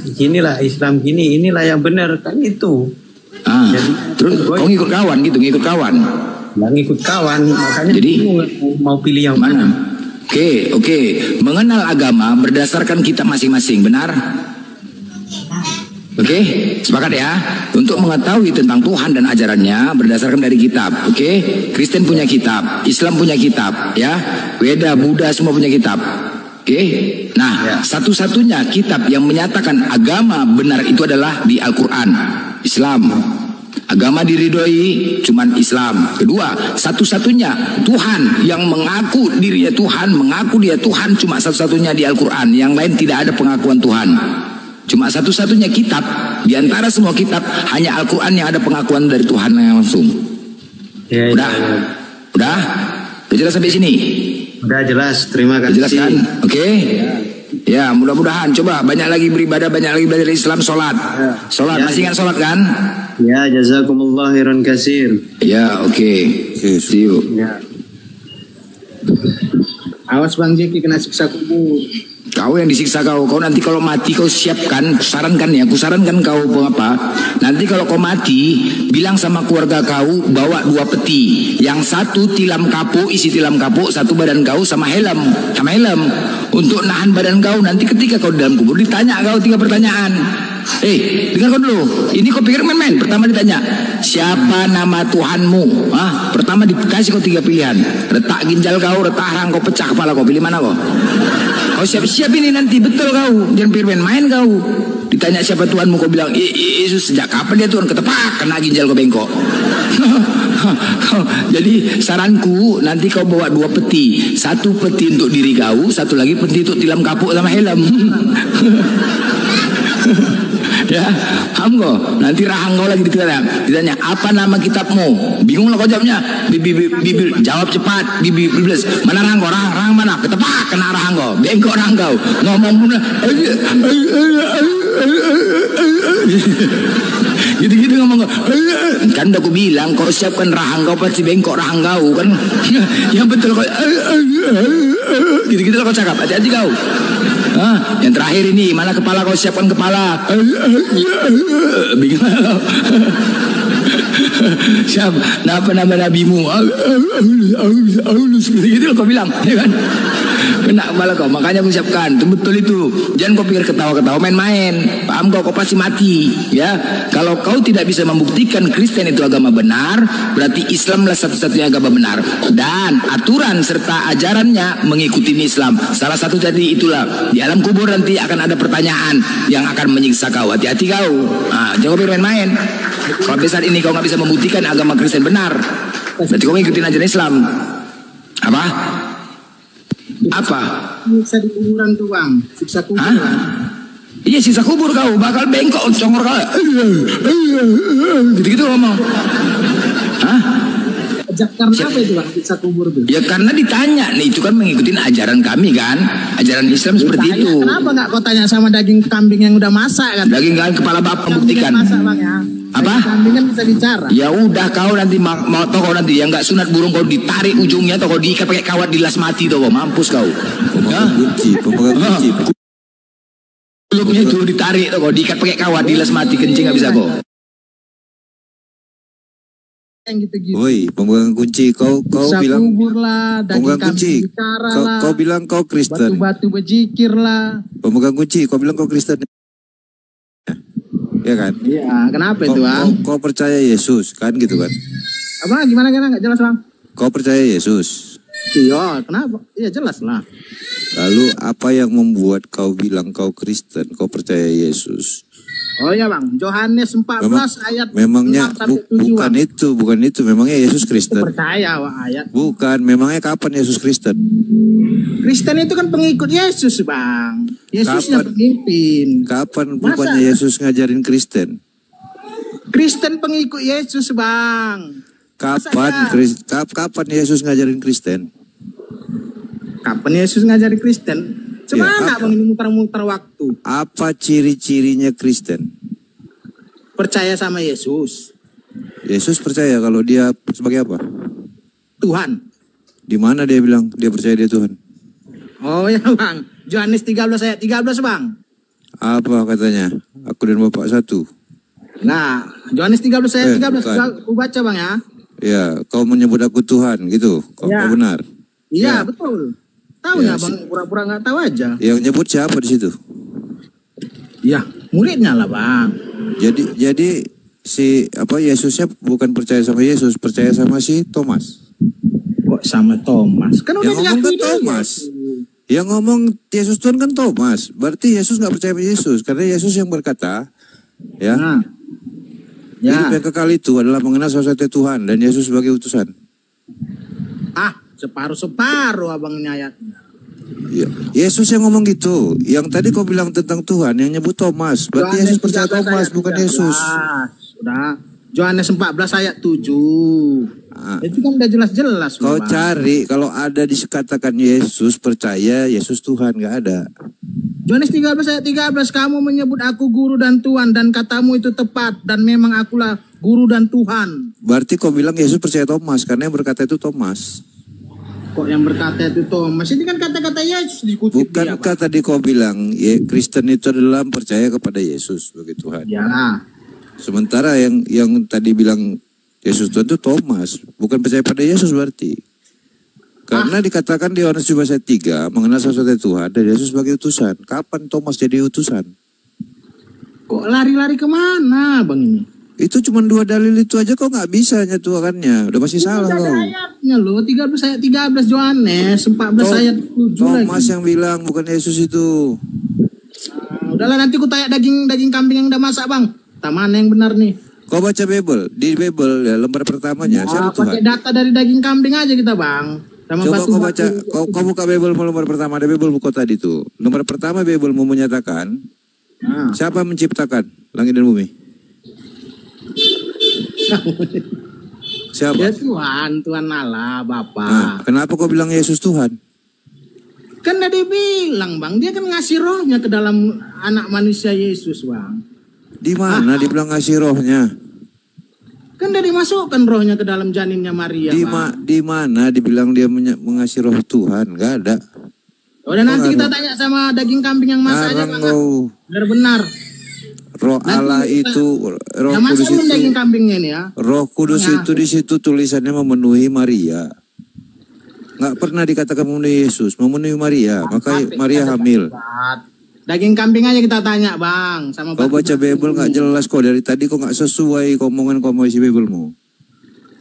Islam gini, inilah yang benar, kan itu. Jadi, terus kau ngikut kawan gitu, ngikut kawan. Nggak ngikut kawan, makanya jadi mau pilih yang mana? Oke. Mengenal agama berdasarkan kitab masing-masing, benar? Oke, sepakat ya. Untuk mengetahui tentang Tuhan dan ajarannya berdasarkan dari kitab. Oke, Kristen punya kitab, Islam punya kitab, ya. Weda, Buddha semua punya kitab. Oke, nah satu-satunya kitab yang menyatakan agama benar itu adalah di Al-Quran, Islam. Agama diridhoi cuman Islam. Kedua, satu-satunya Tuhan yang mengaku dirinya Tuhan, mengaku dia Tuhan cuma satu-satunya di Al-Quran. Yang lain tidak ada pengakuan Tuhan. Cuma satu-satunya kitab di antara semua kitab hanya Al-Quran yang ada pengakuan dari Tuhan yang langsung. Udah jelas sampai sini? Udah jelas, terima kasih. Jelas kan? Oke. Ya, mudah-mudahan coba banyak lagi beribadah, banyak lagi belajar Islam, sholat. Masih ingat sholat kan? Ya, jazakumullah khairan katsir. Ya, oke. See you. Ya. Awas Bang Jeki kena siksa kubur. Kau yang disiksa kau nanti kalau mati kau siapkan, kusarankan kau apa? Nanti kalau kau mati, bilang sama keluarga kau bawa 2 peti. Yang satu tilam kapuk, isi tilam kapuk, satu badan kau sama helm. Untuk nahan badan kau nanti ketika kau di dalam kubur ditanya kau 3 pertanyaan. Dengar kau dulu. Ini kau pikir main-main. Pertama ditanya, siapa nama Tuhanmu? Pertama dikasih kau 3 pilihan. Retak ginjal kau, retak rahang kau, pecah kepala kau. Pilih mana kau? Kau siap-siap ini nanti, betul kau. Jangan pikir main kau. Ditanya siapa Tuhanmu, kau bilang Yesus. Sejak kapan dia Tuhan? Ketepak, kena ginjal kau bengkok. Jadi saranku nanti kau bawa 2 peti. 1 peti untuk diri kau, 1 lagi peti untuk tilam kapuk sama helm. Ya, paham kau? Nanti rahang kau lagi ditanya apa nama kitabmu? Bingung lah kau jawabnya. Bibil jawab cepat. Bibil mana rahang kau? Rahang mana? Ketepak kena rahang kau. Bengkok rahang kau. Ngomong pula. Gitu-gitu ngomong kau. Kan udah aku bilang kau siapkan rahang kau pasti bengkok rahang kau kan. Ya betul kau. Gitu-gitu lah kau cakap. Hati-hati kau. Yang terakhir ini mana kepala kau siapkan kepala. Bingung. Siapa? Apa nama nabimu? Aulus gitu kau bilang, ya kan? Kena malah kau, makanya aku siapkan. Itu betul itu. Jangan kau pikir ketawa-ketawa main-main. Paham kau pasti mati, ya. Kalau kau tidak bisa membuktikan Kristen itu agama benar, berarti Islamlah satu-satunya agama benar. Dan aturan serta ajarannya mengikuti Islam. Salah satu jadi itulah di alam kubur nanti akan ada pertanyaan yang akan menyiksa kau. Hati-hati kau. Jangan kau main-main. Kalau saat ini kau nggak bisa membuktikan agama Kristen benar, berarti kau ngikutin ajaran Islam. Apa? Siksa di kuburan tuh bang, siksa kubur. Iya siksa kubur kau, bakal bengkok, congor kau. Gitu-gitu ngomong. Karena apa itu bang, siksa kubur tuh? Ya karena ditanya, nih itu kan mengikuti ajaran kami kan, ajaran Islam seperti itu. Kenapa nggak kau tanya sama daging kambing yang udah masak kan? Daging kepala bapak membuktikan. Masak bang ya. Apa? Kambing kan bisa bicara. Ya udah kau nanti mau tau kau nanti yang nggak sunat burung kau ditarik ujungnya atau kau diikat pakai kawat dilas mati tuh kau mampus kau. Pemegang kunci. Kulupnya itu ditarik tuh kau diikat pakai kawat dilas mati kencing nggak bisa kau. Gitu-gitu. Woi, pemegang kunci, kau bilang lah, pemegang kunci, kau bilang kau Kristen. Batu-batu berzikir lah. Pemegang kunci, kau bilang kau Kristen. Ya kan? Iya, kenapa itu bang? Kau percaya Yesus kan gitu kan? Apa? Gimana nggak jelas bang? Kau percaya Yesus? Iya, kenapa? Iya jelas lah. Lalu apa yang membuat kau bilang kau Kristen? Kau percaya Yesus? Oh ya bang, Yohanes 14 ayat memangnya 6-7, bukan itu, memangnya Yesus Kristen? Percaya bang ayat. Bukan, memangnya kapan Yesus Kristen? Kristen itu kan pengikut Yesus bang. Yesus yang pemimpin. Kapan bukannya Yesus ngajarin Kristen? Kristen pengikut Yesus bang. Kapan Yesus ngajarin Kristen? Kapan Yesus ngajarin Kristen? Semana bang ini muter-muter waktu. Apa ciri-cirinya Kristen? Percaya sama Yesus. Yesus percaya kalau dia sebagai apa? Tuhan. Di mana dia bilang dia percaya dia Tuhan? Oh ya bang, Yohanes 13 ayat 13 bang. Apa katanya? Aku dan Bapak satu. Nah, Yohanes 13 ayat 13 aku baca bang ya. Ya, kau menyebut aku Tuhan gitu. Kau benar. Iya betul. Tahu ya bang, pura-pura nggak tahu aja. Yang nyebut siapa di situ? Ya, muridnya lah bang. Jadi si Yesusnya bukan percaya sama Yesus, percaya sama si Thomas. Kok sama Thomas? Kan udah diakui Thomas. Yang ngomong Yesus Tuhan kan Thomas. Berarti Yesus nggak percaya sama Yesus karena Yesus yang berkata, ya. Hidup yang kekal itu adalah mengenal satu-satunya Tuhan dan Yesus sebagai utusan. Separuh abangnya ayatnya. Ya, Yesus yang ngomong gitu. Yang tadi kau bilang tentang Tuhan yang nyebut Thomas. Berarti Yesus percaya Thomas bukan Yesus. Sudah. Yohanes 14 ayat 7. Itu kan udah jelas-jelas. Kau cari kalau ada dikatakan Yesus percaya Yesus Tuhan, nggak ada. Yohanes 13 ayat 13, kamu menyebut aku guru dan Tuhan dan katamu itu tepat dan memang akulah guru dan Tuhan. Berarti kau bilang Yesus percaya Thomas karena yang berkata itu Thomas. Kok yang berkata itu Thomas? Ini kan kata-kata Yesus dikutip. Bukankah tadi kau bilang Kristen itu adalah percaya kepada Yesus sebagai Tuhan? Ya. Sementara yang tadi bilang Yesus Tuhan itu Thomas, bukan percaya pada Yesus berarti. Karena dikatakan di Yohanes 17 ayat 3 mengenal satu-satunya Tuhan dan Yesus sebagai utusan. Kapan Thomas jadi utusan? Kok lari-lari kemana bang ini? Itu cuma 2 dalil itu aja kok nggak bisa nyatukannya. Udah pasti salah kau. Ayatnya loh, 13 ayat 13 Yohanes, 14 ayat 7 Thomas lagi. yang bilang bukan Yesus itu. Udahlah nanti ku tanya daging kambing yang udah masak bang. Mana yang benar nih? Kau baca Bible, di Bible ya lembar pertamanya siapa Tuhan? Pakai data dari daging kambing aja kita bang. Sama coba kau baca, kau buka Bible lembar pertama, ada Bible buku tadi tuh. Lembar pertama Bible mau menyatakan siapa menciptakan langit dan bumi? Siapa? Ya Tuhan Allah Bapa. Nah, kenapa kau bilang Yesus Tuhan? Kan udah dibilang bang, dia kan ngasih rohnya ke dalam anak manusia Yesus bang. Di mana dibilang ngasih rohnya? Kan udah dimasukkan rohnya ke dalam janinnya Maria. Di mana dibilang dia mengasih roh Tuhan? Gak ada. Udah nanti kita tanya sama daging kambing yang masak aja bang. Benar-benar. Roh Allah itu, Roh Kudus itu, daging kambingnya ini ya. Roh Kudus itu di situ tulisannya memenuhi Maria. Nggak pernah dikatakan memenuhi Yesus, memenuhi Maria. Maka Maria hamil. Daging kambing aja kita tanya bang. Sama kau baca Bible nggak jelas kok dari tadi kok nggak sesuai omongan kau isi Biblemu.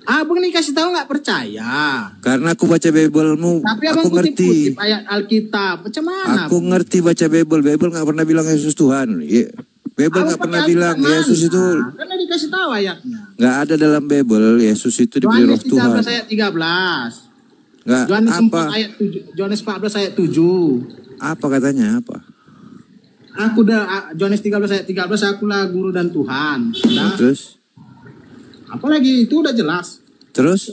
Abang nih kasih tahu nggak percaya. Karena aku baca Biblemu, tapi aku ngerti. Ayat Alkitab, macam mana? Aku ngerti baca Bible. Bible nggak pernah bilang Yesus Tuhan. Bible nggak pernah bilang Yesus itu. Karena dikasih tahu ayatnya. Nggak ada dalam Bible Yesus itu diberi roh Tuhan. Yohanes 13 ayat 13. Nggak. Yohanes apa? 4 ayat 7. Yohanes 14 ayat 7. Apa katanya apa? Aku udah Yohanes 13 ayat 13 akulah guru dan Tuhan. Nah, terus? Apalagi itu udah jelas. Terus?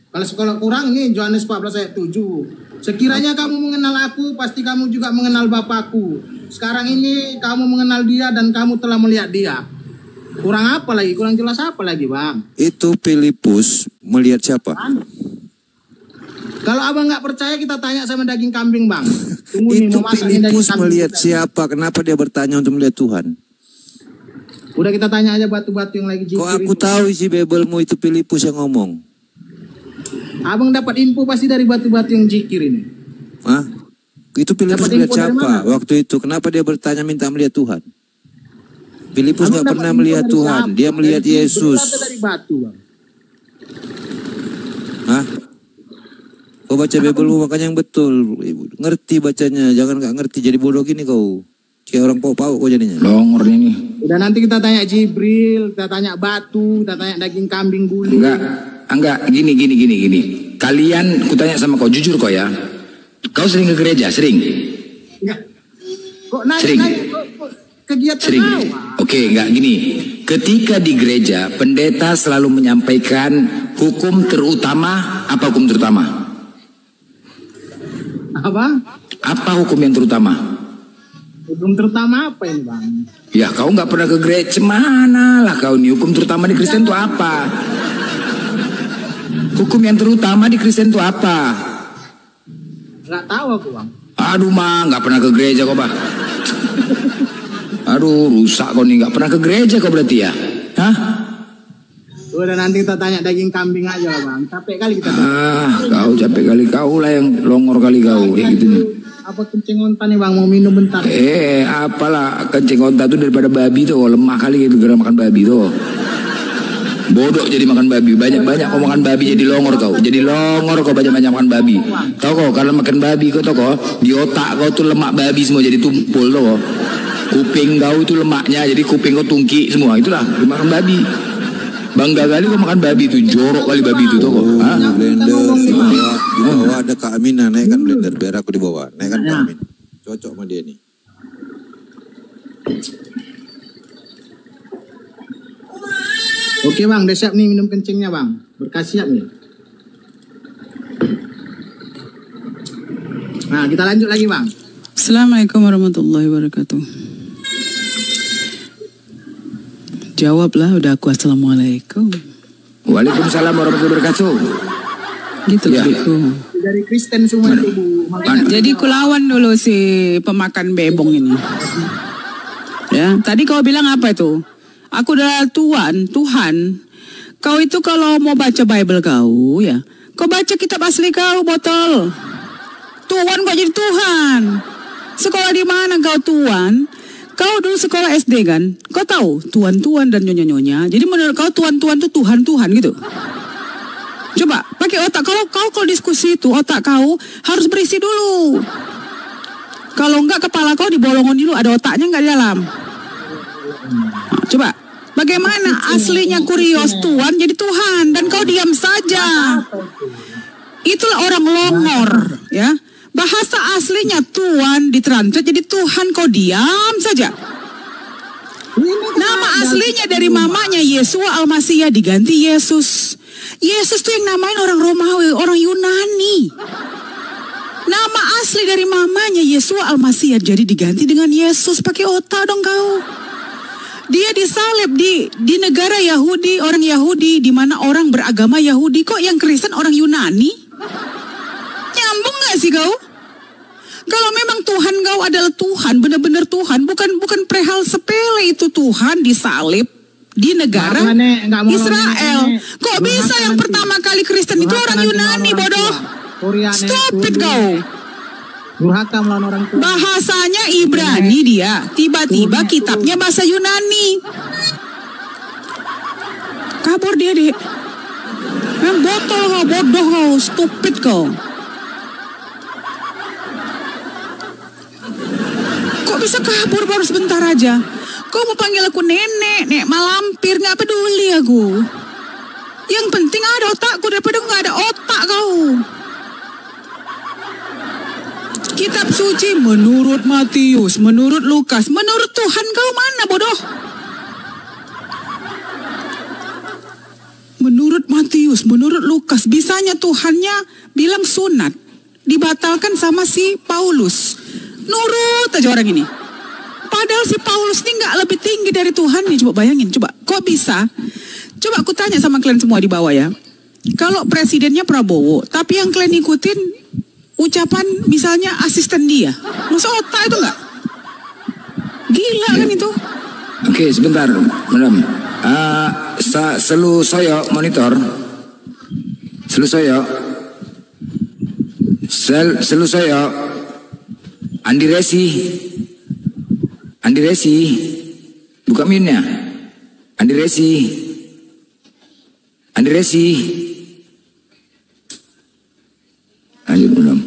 Kalau sekolah kurang nih Yohanes 14 ayat 7. Sekiranya kamu mengenal aku, pasti kamu juga mengenal Bapakku. Sekarang ini kamu mengenal dia dan kamu telah melihat dia. Kurang apa lagi? Kurang jelas apa lagi, Bang? Itu Filipus melihat siapa? Kalau abang nggak percaya kita tanya sama daging kambing, Bang. Itu Filipus melihat siapa? Kenapa dia bertanya untuk melihat Tuhan? Udah kita tanya aja batu-batu yang lagi jikir. Kok aku tahu isi Biblemu itu Filipus yang ngomong? Abang dapat info pasti dari batu-batu yang jikir ini. Hah? Itu Filipus melihat siapa waktu itu? Kenapa dia bertanya minta melihat Tuhan? Filipus nggak pernah melihat Tuhan. Dia melihat Yesus. Dari batu, Bang. Hah? Kau baca Biblemu makanya yang betul. Ngerti bacanya. Jangan nggak ngerti jadi bodoh gini kau. Kayak orang pau-pau kok jadinya. Longor ini. Udah nanti kita tanya Jibril, kita tanya batu, kita tanya daging kambing guling. Enggak, gini. Kalian, kutanya sama kau, jujur kau ya. Kau sering ke gereja, sering? Enggak. Kok naik, sering? Kok kegiatan sering. Oke, enggak gini. Ketika di gereja, pendeta selalu menyampaikan hukum terutama, apa hukum terutama? Apa? Apa hukum yang terutama? Hukum terutama apa ini, Bang? Ya kau nggak pernah ke gereja, mana lah kau nih. Hukum terutama di Kristen itu apa? Hukum yang terutama di Kristen itu apa? Nggak tahu aku, Bang. Aduh mah, nggak pernah ke gereja kau, Bah. Aduh, rusak kau nih, nggak pernah ke gereja kau berarti ya? Hah? Udah nanti kita tanya daging kambing aja lah, Bang. Capek kali kita. Kau capek kali, kau lah yang longor kali kau, kayak gitu nih. Apa kencing onta nih, Bang, mau minum bentar? Apalah kencing onta tuh daripada babi tuh, lemah kali gitu gara makan babi tuh. Bodoh jadi makan babi, banyak-banyak kau makan babi jadi longor kau. Jadi longor kau banyak-banyak makan babi. Tahu kau kalau makan babi kau tahu kau di otak kau tuh lemak babi semua jadi tumpul tuh. Kuping kau itu lemaknya jadi kuping kau tungki semua, itulah makan babi. Bangga kali kau makan babi itu, jorok kali babi itu tuh kok. Blender di bawah ada Kak Amina, naikkan blender biar aku di bawah, naikkan Kak Amin. Cocok sama dia nih. Oke, Bang, udah siap nih minum kencingnya, Bang. Berkas siap nih. Nah, kita lanjut lagi, Bang. Assalamualaikum warahmatullahi wabarakatuh. Jawablah udah aku. Assalamualaikum. Waalaikumsalam warahmatullahi wabarakatuh. Gitu ya. Gitu. Dari Kristen semua itu, Bu. Jadi kulawan dulu si pemakan bebong ini. Ya, tadi kau bilang apa itu? Aku adalah Tuhan. Kau itu kalau mau baca Bible kau ya, kau baca kitab asli kau, botol. Tuhan kok jadi Tuhan. Sekolah di mana kau Tuhan? Kau dulu sekolah SD kan? Kau tahu tuan-tuan dan nyonya-nyonya. Jadi menurut kau tuan-tuan itu Tuhan-Tuhan gitu? Coba pakai otak. Kalau diskusi itu otak kau harus berisi dulu. Kalau enggak kepala kau dibolongin dulu. Ada otaknya enggak di dalam? Nah, coba bagaimana aslinya kurios Tuhan jadi Tuhan dan kau diam saja. Itulah orang longor ya. Bahasa aslinya Tuhan ditranslate jadi Tuhan, kau diam saja. Nama aslinya dari mamanya Yesua Al-Masih diganti Yesus. Yesus tuh yang namain orang Romawi, orang Yunani. Nama asli dari mamanya Yesua Al-Masih jadi diganti dengan Yesus. Pakai otak dong kau. Dia disalib di negara Yahudi, orang Yahudi, di mana orang beragama Yahudi. Kok yang Kristen orang Yunani? Nyambung gak sih kau? Kalau memang memang Tuhan kau adalah Tuhan, benar-benar Tuhan, bukan perihal sepele itu. Tuhan disalib di negara Israel. Kok bisa yang pertama kali Kristen itu orang Yunani, bodoh? Stupid kau. Durhaka melawan orang tua. Bahasanya Ibrani dia, tiba-tiba kitabnya bahasa Yunani. Kabur dia, Dek. Yang botol kau, bodoh kau, stupid kau. Kok bisa kabur baru sebentar aja? Kau mau panggil aku nenek, nek malampir, nggak peduli aku. Yang penting ada otakku daripada nggak ada otak kau. Kitab suci menurut Matius, menurut Lukas, menurut Tuhan kau mana, bodoh? Menurut Matius, menurut Lukas, bisanya Tuhannya bilang sunat, dibatalkan sama si Paulus. Nurut aja orang ini. Padahal si Paulus ini nggak lebih tinggi dari Tuhan nih. Coba bayangin, coba kok bisa? Coba aku tanya sama kalian semua di bawah ya. Kalau presidennya Prabowo, tapi yang kalian ikutin ucapan misalnya asisten dia, masa otak itu nggak? Gila kan itu? Oke, sebentar, madam. Selu soyo monitor. Selu soyo. Selu soyo. Andi Resi. Buka minnya. Andi Resi. Lanjut, madam.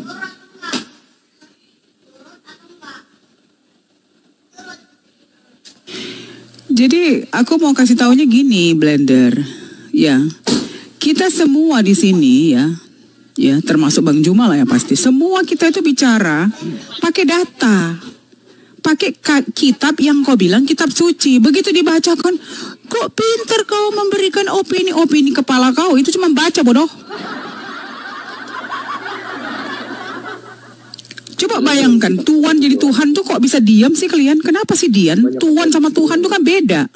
Jadi aku mau kasih taunya gini, Blender. Ya, kita semua di sini ya termasuk Bang Juma lah ya pasti. Semua kita itu bicara pakai data, pakai kitab yang kau bilang kitab suci. Begitu dibacakan, kok pinter kau memberikan opini kepala kau itu cuma baca, bodoh. Coba bayangkan, Tuhan jadi Tuhan tuh kok bisa diam sih kalian? Kenapa sih diam? Tuhan sama Tuhan tuh kan beda.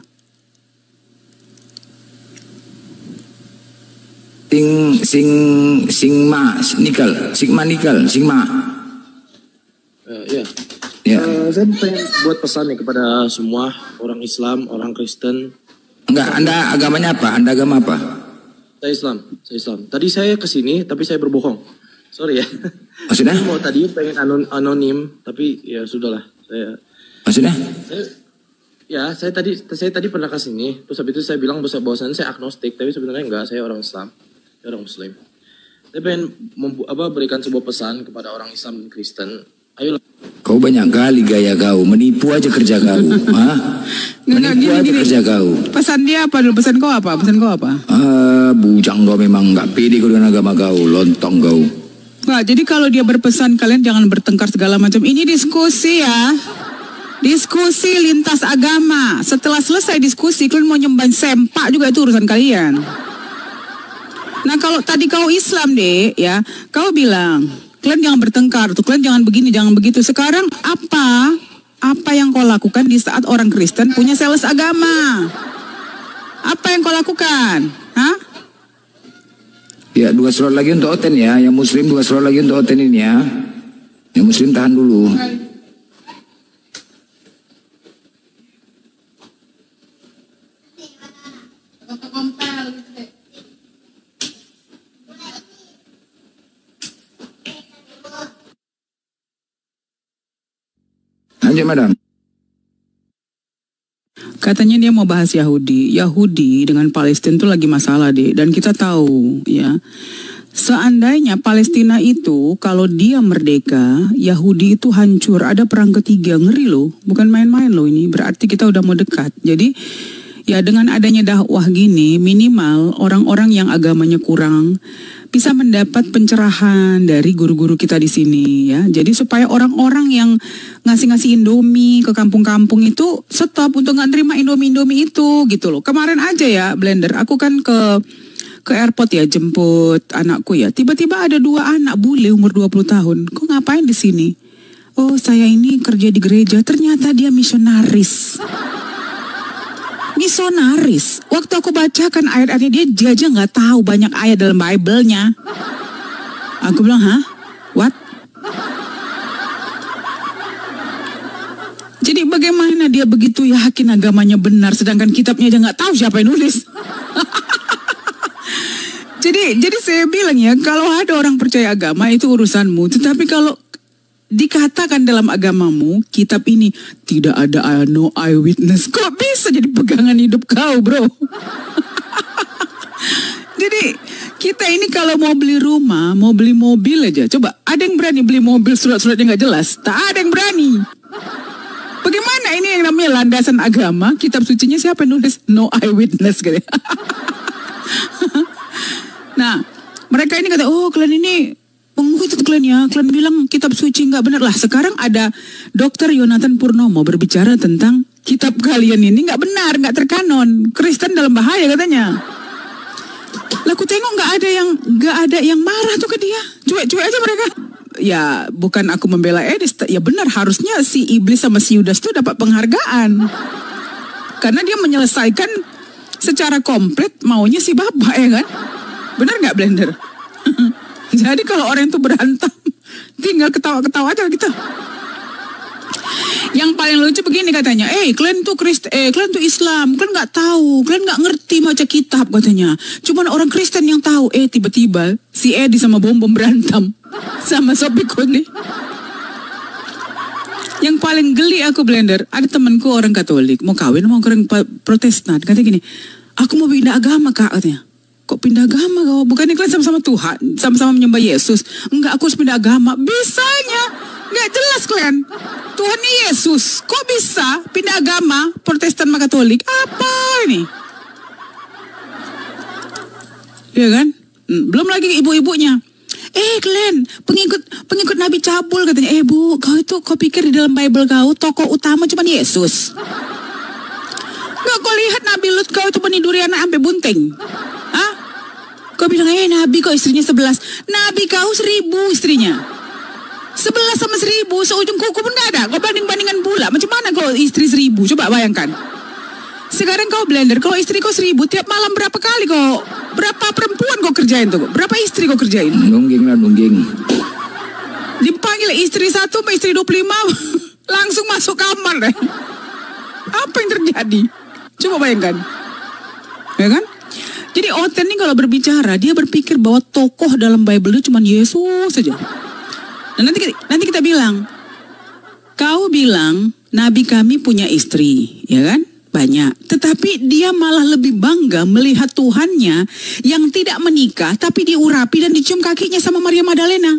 Sigma nikel. Ya. Saya pengen buat pesan nih kepada semua orang Islam, orang Kristen. Enggak, Anda agamanya apa? Anda agama apa? Saya Islam. Tadi saya kesini tapi saya berbohong. Sorry ya. Maksudnya? Saya mau tadi pengen anonim, tapi ya sudahlah. Maksudnya? Saya tadi pernah kesini, terus habis itu saya bilang bahwasannya saya agnostik, tapi sebenarnya enggak, saya orang Islam, saya orang Muslim. Saya pengen berikan sebuah pesan kepada orang Islam dan Kristen. Ayolah. Kau banyak kali gaya kau, menipu aja kerja kau. Menipu aja kerja kau. Pesan dia apa dulu? Pesan kau apa? Bujang kau memang nggak pede kau dengan agama kau, lontong kau. Nggak, jadi kalau dia berpesan kalian jangan bertengkar segala macam. Ini diskusi ya. Diskusi lintas agama. Setelah selesai diskusi, kalian mau nyembah sempak juga itu urusan kalian. Nah kalau tadi kau Islam deh ya, kau bilang kalian jangan bertengkar, tuh kalian jangan begini, jangan begitu. Sekarang apa yang kau lakukan di saat orang Kristen punya sales agama? Apa yang kau lakukan? Hah? Ya 2 slot lagi untuk Oten ya. Yang Muslim 2 slot lagi untuk Oten ini ya. Yang Muslim tahan dulu. Lanjut, madam. Katanya dia mau bahas Yahudi dengan Palestina itu lagi masalah deh. Dan kita tahu ya, seandainya Palestina itu kalau dia merdeka, Yahudi itu hancur. Ada perang ketiga, ngeri loh. Bukan main-main loh ini, berarti kita udah mau dekat. Jadi ya dengan adanya dakwah gini, minimal orang-orang yang agamanya kurang bisa mendapat pencerahan dari guru-guru kita di sini ya. Jadi supaya orang-orang yang ngasih-ngasih Indomie ke kampung-kampung itu stop untuk nggak nerima Indomie itu gitu loh. Kemarin aja ya Blender, aku kan ke airport ya jemput anakku ya. Tiba-tiba ada 2 anak bule umur 20 tahun. Kok ngapain di sini? Oh, saya ini kerja di gereja. Ternyata dia misionaris. Misionaris. Waktu aku bacakan ayat-ayatnya, dia aja nggak tahu banyak ayat dalam Bible-nya. Aku bilang, hah? What? Jadi bagaimana dia begitu yakin agamanya benar, sedangkan kitabnya aja nggak tahu siapa yang nulis. Jadi saya bilang ya, kalau ada orang percaya agama itu urusanmu. Tetapi kalau dikatakan dalam agamamu, kitab ini tidak ada no eyewitness, kok bisa jadi pegangan hidup kau, bro? Jadi kita ini kalau mau beli rumah, mau beli mobil aja, coba ada yang berani beli mobil surat-suratnya nggak jelas? Tak ada yang berani. Bagaimana ini yang namanya landasan agama, kitab sucinya siapa yang nulis? No eyewitness gitu. Nah, mereka ini kata, oh kalian ini pengikut kalian ya, kalian bilang kitab suci nggak benar lah. Sekarang ada Dr. Yonatan Purnomo berbicara tentang kitab kalian ini nggak benar, nggak terkanon, Kristen dalam bahaya katanya. Lah aku tengok nggak ada yang marah tuh ke dia, cuek-cuek aja mereka. Ya bukan aku membela Edis, ya benar harusnya si iblis sama si Yudas tuh dapat penghargaan karena dia menyelesaikan secara komplit maunya si bapak ya kan, benar nggak Blender? Jadi kalau orang itu berantem tinggal ketawa-ketawa aja gitu. Yang paling lucu begini katanya, kalian tuh kalian tuh Islam, kalian nggak tahu, kalian nggak ngerti baca kitab katanya. Cuman orang Kristen yang tahu. Tiba-tiba si Edi sama Bom berantem sama Sopi Kundi. Yang paling geli aku Blender, ada temanku orang Katolik mau kawin sama orang Protestan, katanya gini, aku mau pindah agama kak katanya. Kok pindah agama kau? Bukannya kalian sama-sama Tuhan, sama-sama menyembah Yesus? Enggak, aku harus pindah agama. Bisanya nggak jelas kalian. Tuhan Yesus, kok bisa pindah agama Protestan sama Katolik? Apa ini? Ya kan? Belum lagi ibu-ibunya. Kalian pengikut Nabi cabul katanya. Bu, kau pikir di dalam Bible kau tokoh utama cuma Yesus? Nggak kau lihat Nabi Lut kau itu meniduri anak sampai bunting? Hah? Kau bilang Nabi kok istrinya 11. Nabi kau 1000 istrinya. 11 sama 1000 seujung kuku pun gak ada. Kau banding-bandingan pula. Macam mana kau istri 1000? Coba bayangkan. Sekarang kau Blender, kalau istri kau 1000 tiap malam berapa kali kau? Berapa perempuan kau kerjain tuh? Berapa istri kau kerjain? Nungging. Dipanggil istri 1 sama istri 25 langsung masuk kamar deh. Apa yang terjadi? Coba bayangkan. Ya kan? Jadi Oten ini kalau berbicara, dia berpikir bahwa tokoh dalam Bible itu cuma Yesus saja. Nah, nanti kita bilang, kau bilang Nabi kami punya istri, ya kan? Banyak. Tetapi dia malah lebih bangga melihat Tuhannya yang tidak menikah, tapi diurapi dan dicium kakinya sama Maria Magdalena.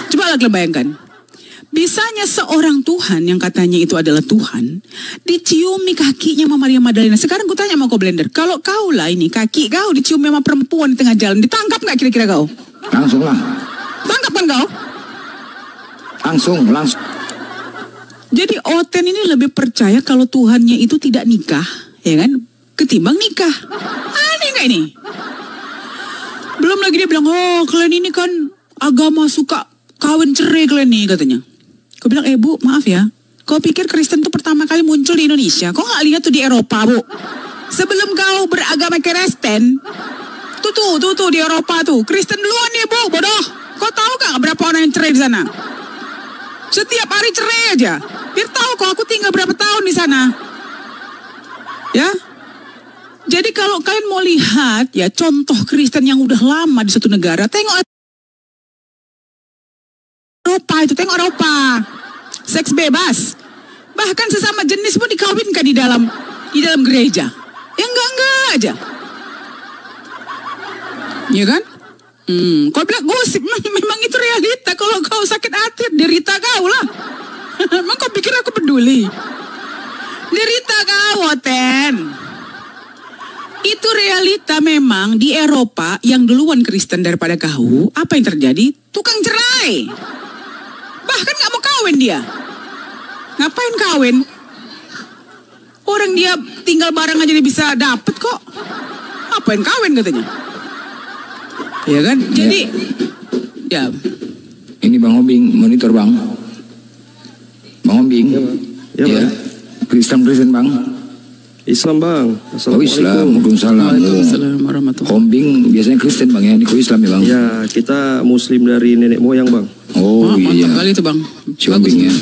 Coba lagi bayangkan. Bisanya seorang Tuhan yang katanya itu adalah Tuhan, diciumi kakinya sama Maria Magdalena. Sekarang gue tanya sama kau Blender, kalau kau lah ini kaki kau dicium sama perempuan di tengah jalan, ditangkap nggak kira-kira kau? Langsung lah. Tangkap kan kau? Langsung. Jadi Oten ini lebih percaya kalau Tuhannya itu tidak nikah, ya kan? Ketimbang nikah. Aneh nggak ini? Belum lagi dia bilang, kalian ini kan agama suka kawin cerai kalian nih katanya. Kau bilang, Bu, maaf ya. Kau pikir Kristen tuh pertama kali muncul di Indonesia? Kau nggak lihat tuh di Eropa, Bu? Sebelum kau beragama Kristen, tuh di Eropa tuh Kristen duluan nih, Bu, bodoh. Kau tahu gak berapa orang yang cerai di sana? Setiap hari cerai aja. Biar tahu kok aku tinggal berapa tahun di sana. Ya. Jadi kalau kalian mau lihat ya contoh Kristen yang udah lama di suatu negara, tengok Eropa. Seks bebas. Bahkan sesama jenis pun dikawinkan di dalam gereja. Ya enggak aja. Ya kan? Kau bilang gosip, memang itu realita. Kalau kau sakit hati, derita kau lah. Emang kau pikir aku peduli? Derita kau, Oten. Itu realita memang di Eropa yang duluan Kristen daripada kau. Apa yang terjadi? Tukang cerai. Bahkan gak mau kawin dia. Ngapain kawin? Orang dia tinggal bareng aja dia bisa dapet kok. Apa yang kawin katanya? Ya kan? Jadi ya. Ini Bang Obing monitor Bang. Bang Obing. Ya. Kristen Bang. Islam bang. Oh Islam, Waalaikumsalam warahmatullahi. Kombing biasanya Kristen bang ya, ini kok Islam ya bang? Ya, kita Muslim dari nenek moyang bang. Oh iya. Mantap kali itu bang. Si Kombing ya.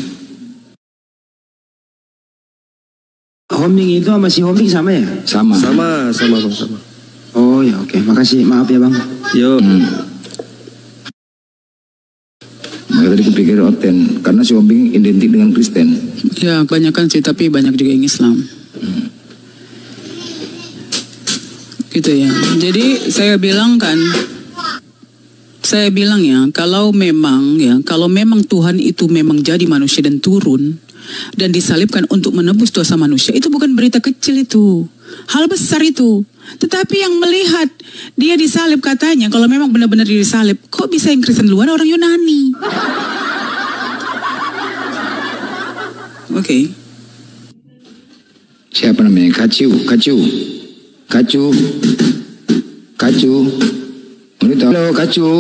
Homing itu sama si Homing sama ya? Sama bang, sama. Oh ya oke. Makasih, maaf ya bang. Yo. Maka tadi kupikir Oten, karena si Kombing identik dengan Kristen. Ya kebanyakan sih, tapi banyak juga yang Islam. Gitu ya. Jadi saya bilang ya, kalau memang Tuhan itu memang jadi manusia dan turun dan disalibkan untuk menebus dosa manusia, itu bukan berita kecil itu. Hal besar itu. Tetapi yang melihat dia disalib katanya, kalau memang benar-benar dia disalib, kok bisa yang Kristen luar orang Yunani? Oke. Siapa namanya? Kacu. Halo Kacu.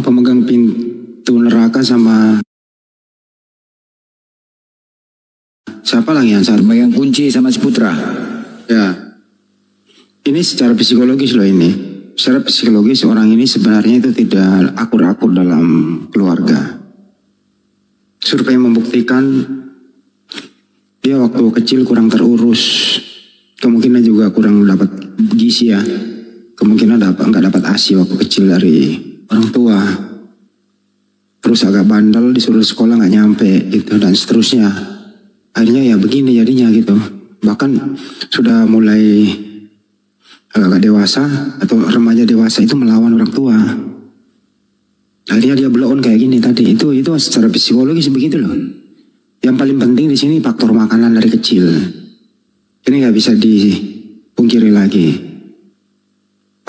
Pemegang pintu neraka sama siapa lagi yang saat pemegang kunci sama si Putra? Ya. Ini secara psikologis loh ini. Secara psikologis orang ini sebenarnya itu tidak akur-akur dalam keluarga. Survei membuktikan dia waktu kecil kurang terurus, kemungkinan juga kurang dapat gizi ya, kemungkinan nggak dapat ASI waktu kecil dari orang tua, terus agak bandel, disuruh sekolah nggak nyampe gitu dan seterusnya. Akhirnya ya begini jadinya gitu. Bahkan sudah mulai agak dewasa atau remaja dewasa itu melawan orang tua. Akhirnya dia blow on kayak gini tadi. Itu secara psikologis begitu loh. Yang paling penting di sini faktor makanan dari kecil. Ini nggak bisa dipungkiri lagi.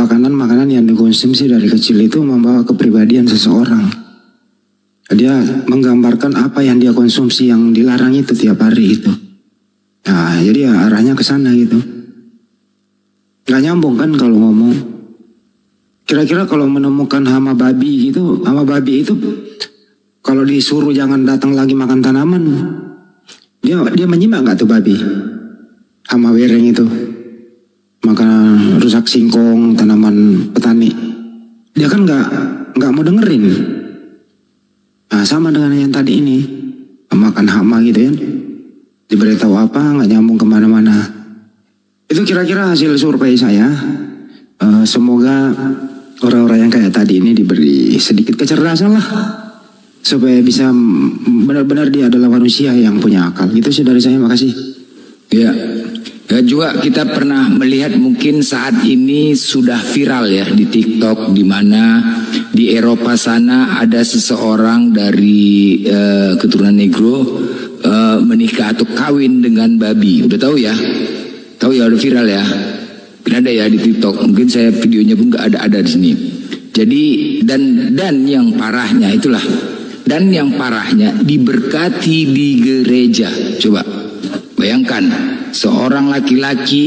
Makanan yang dikonsumsi dari kecil itu membawa kepribadian seseorang. Dia menggambarkan apa yang dia konsumsi yang dilarang itu tiap hari itu. Nah, jadi ya arahnya ke sana gitu. Gak nyambung kan kalau ngomong. Kira-kira kalau menemukan hama babi itu kalau disuruh jangan datang lagi makan tanaman, dia menyimak nggak tuh babi? Hama wereng itu makan rusak singkong tanaman petani. Dia kan nggak mau dengerin. Nah, sama dengan yang tadi ini, makan hama gitu ya. Diberitahu apa nggak nyambung kemana-mana. Itu kira-kira hasil survei saya. Semoga orang-orang yang kayak tadi ini diberi sedikit kecerdasan lah, supaya bisa benar-benar dia adalah manusia yang punya akal. Gitu sih dari saya, makasih. Ya, juga kita pernah melihat mungkin saat ini sudah viral ya di TikTok, di mana di Eropa sana ada seseorang dari keturunan Negro menikah atau kawin dengan babi. Udah tahu ya? Tahu ya, udah viral ya. Ada ya di TikTok. Mungkin saya videonya pun nggak ada di sini. Jadi dan yang parahnya itulah. Dan yang parahnya diberkati di gereja. Coba bayangkan seorang laki-laki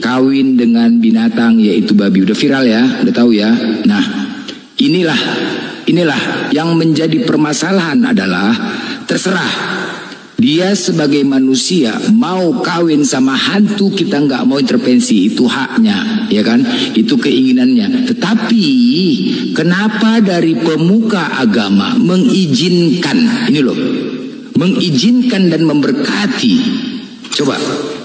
kawin dengan binatang yaitu babi. Udah viral ya, udah tahu ya. Nah, inilah yang menjadi permasalahan adalah terserah. Dia sebagai manusia mau kawin sama hantu, kita nggak mau intervensi, itu haknya, ya kan? Itu keinginannya. Tetapi kenapa dari pemuka agama mengizinkan ini loh, mengizinkan dan memberkati? Coba,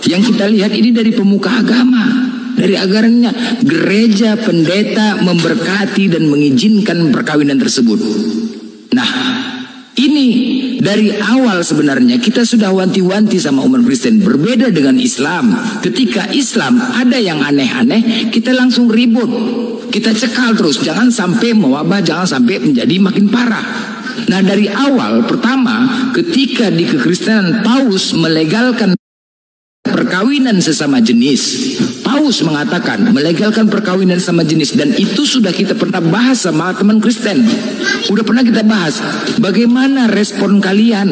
yang kita lihat ini dari pemuka agama, dari agamanya, gereja, pendeta memberkati dan mengizinkan perkawinan tersebut. Nah, ini dari awal sebenarnya kita sudah wanti-wanti sama umat Kristen. Berbeda dengan Islam. Ketika Islam ada yang aneh-aneh, kita langsung ribut. Kita cekal terus. Jangan sampai mewabah, jangan sampai menjadi makin parah. Nah, dari awal pertama ketika di kekristenan Paus melegalkan perkawinan sesama jenis. Paus mengatakan melegalkan perkawinan sama jenis, dan itu sudah kita pernah bahas sama teman Kristen. Udah pernah kita bahas bagaimana respon kalian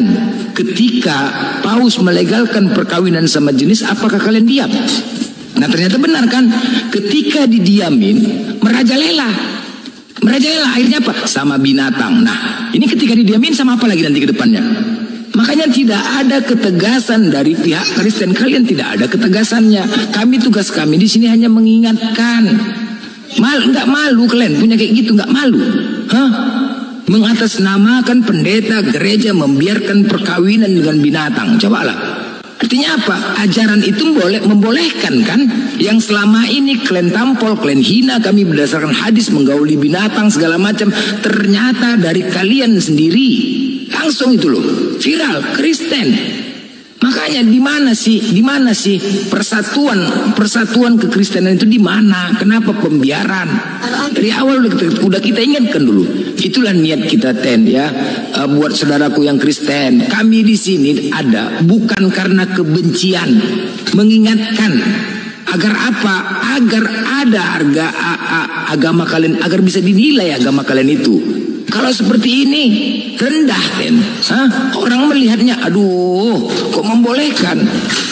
ketika Paus melegalkan perkawinan sama jenis. Apakah kalian diam? Nah, ternyata benar kan, ketika didiamin merajalela. Merajalela akhirnya apa? Sama binatang. Nah, ini ketika didiamin sama apa lagi nanti ke depannya? Makanya tidak ada ketegasan dari pihak Kristen. Kalian tidak ada ketegasannya. Tugas kami di sini hanya mengingatkan. Nggak malu kalian punya kayak gitu, nggak malu? Hah? Mengatasnamakan pendeta gereja membiarkan perkawinan dengan binatang. Cobalah. Artinya apa? Ajaran itu membolehkan kan? Yang selama ini kalian tampol, kalian hina kami berdasarkan hadis menggauli binatang segala macam. Ternyata dari kalian sendiri. Langsung itu loh, viral Kristen. Makanya di mana sih persatuan kekristenan itu di mana? Kenapa pembiaran? Dari awal udah kita ingatkan dulu. Itulah niat kita ya. Buat saudaraku yang Kristen, kami di sini ada bukan karena kebencian, mengingatkan agar apa? Agar ada harga agama kalian, agar bisa dinilai agama kalian itu. Kalau seperti ini rendah kan? Orang melihatnya, aduh, kok membolehkan?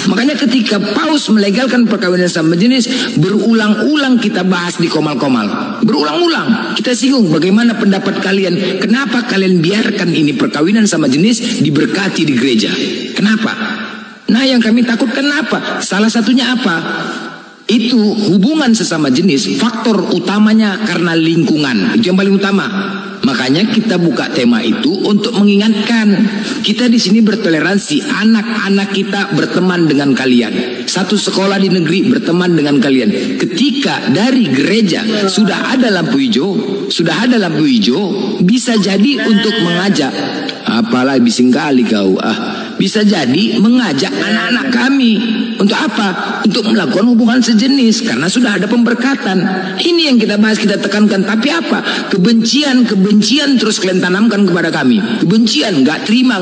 Makanya ketika Paus melegalkan perkawinan sama jenis, berulang-ulang kita bahas di komal-komal. Berulang-ulang kita singgung bagaimana pendapat kalian. Kenapa kalian biarkan ini perkawinan sama jenis diberkati di gereja? Kenapa? Nah, yang kami takutkan apa? Salah satunya apa? Itu hubungan sesama jenis, faktor utamanya karena lingkungan. Itu yang paling utama. Makanya kita buka tema itu untuk mengingatkan kita di sini bertoleransi, anak-anak kita berteman dengan kalian, satu sekolah di negeri berteman dengan kalian. Ketika dari gereja sudah ada lampu hijau, bisa jadi untuk mengajak, apalah bising kali kau, bisa jadi mengajak anak-anak kami untuk apa? Untuk melakukan hubungan sejenis karena sudah ada pemberkatan. Ini yang kita bahas, kita tekankan. Tapi apa? Kebencian terus kalian tanamkan kepada kami. Kebencian, nggak terima.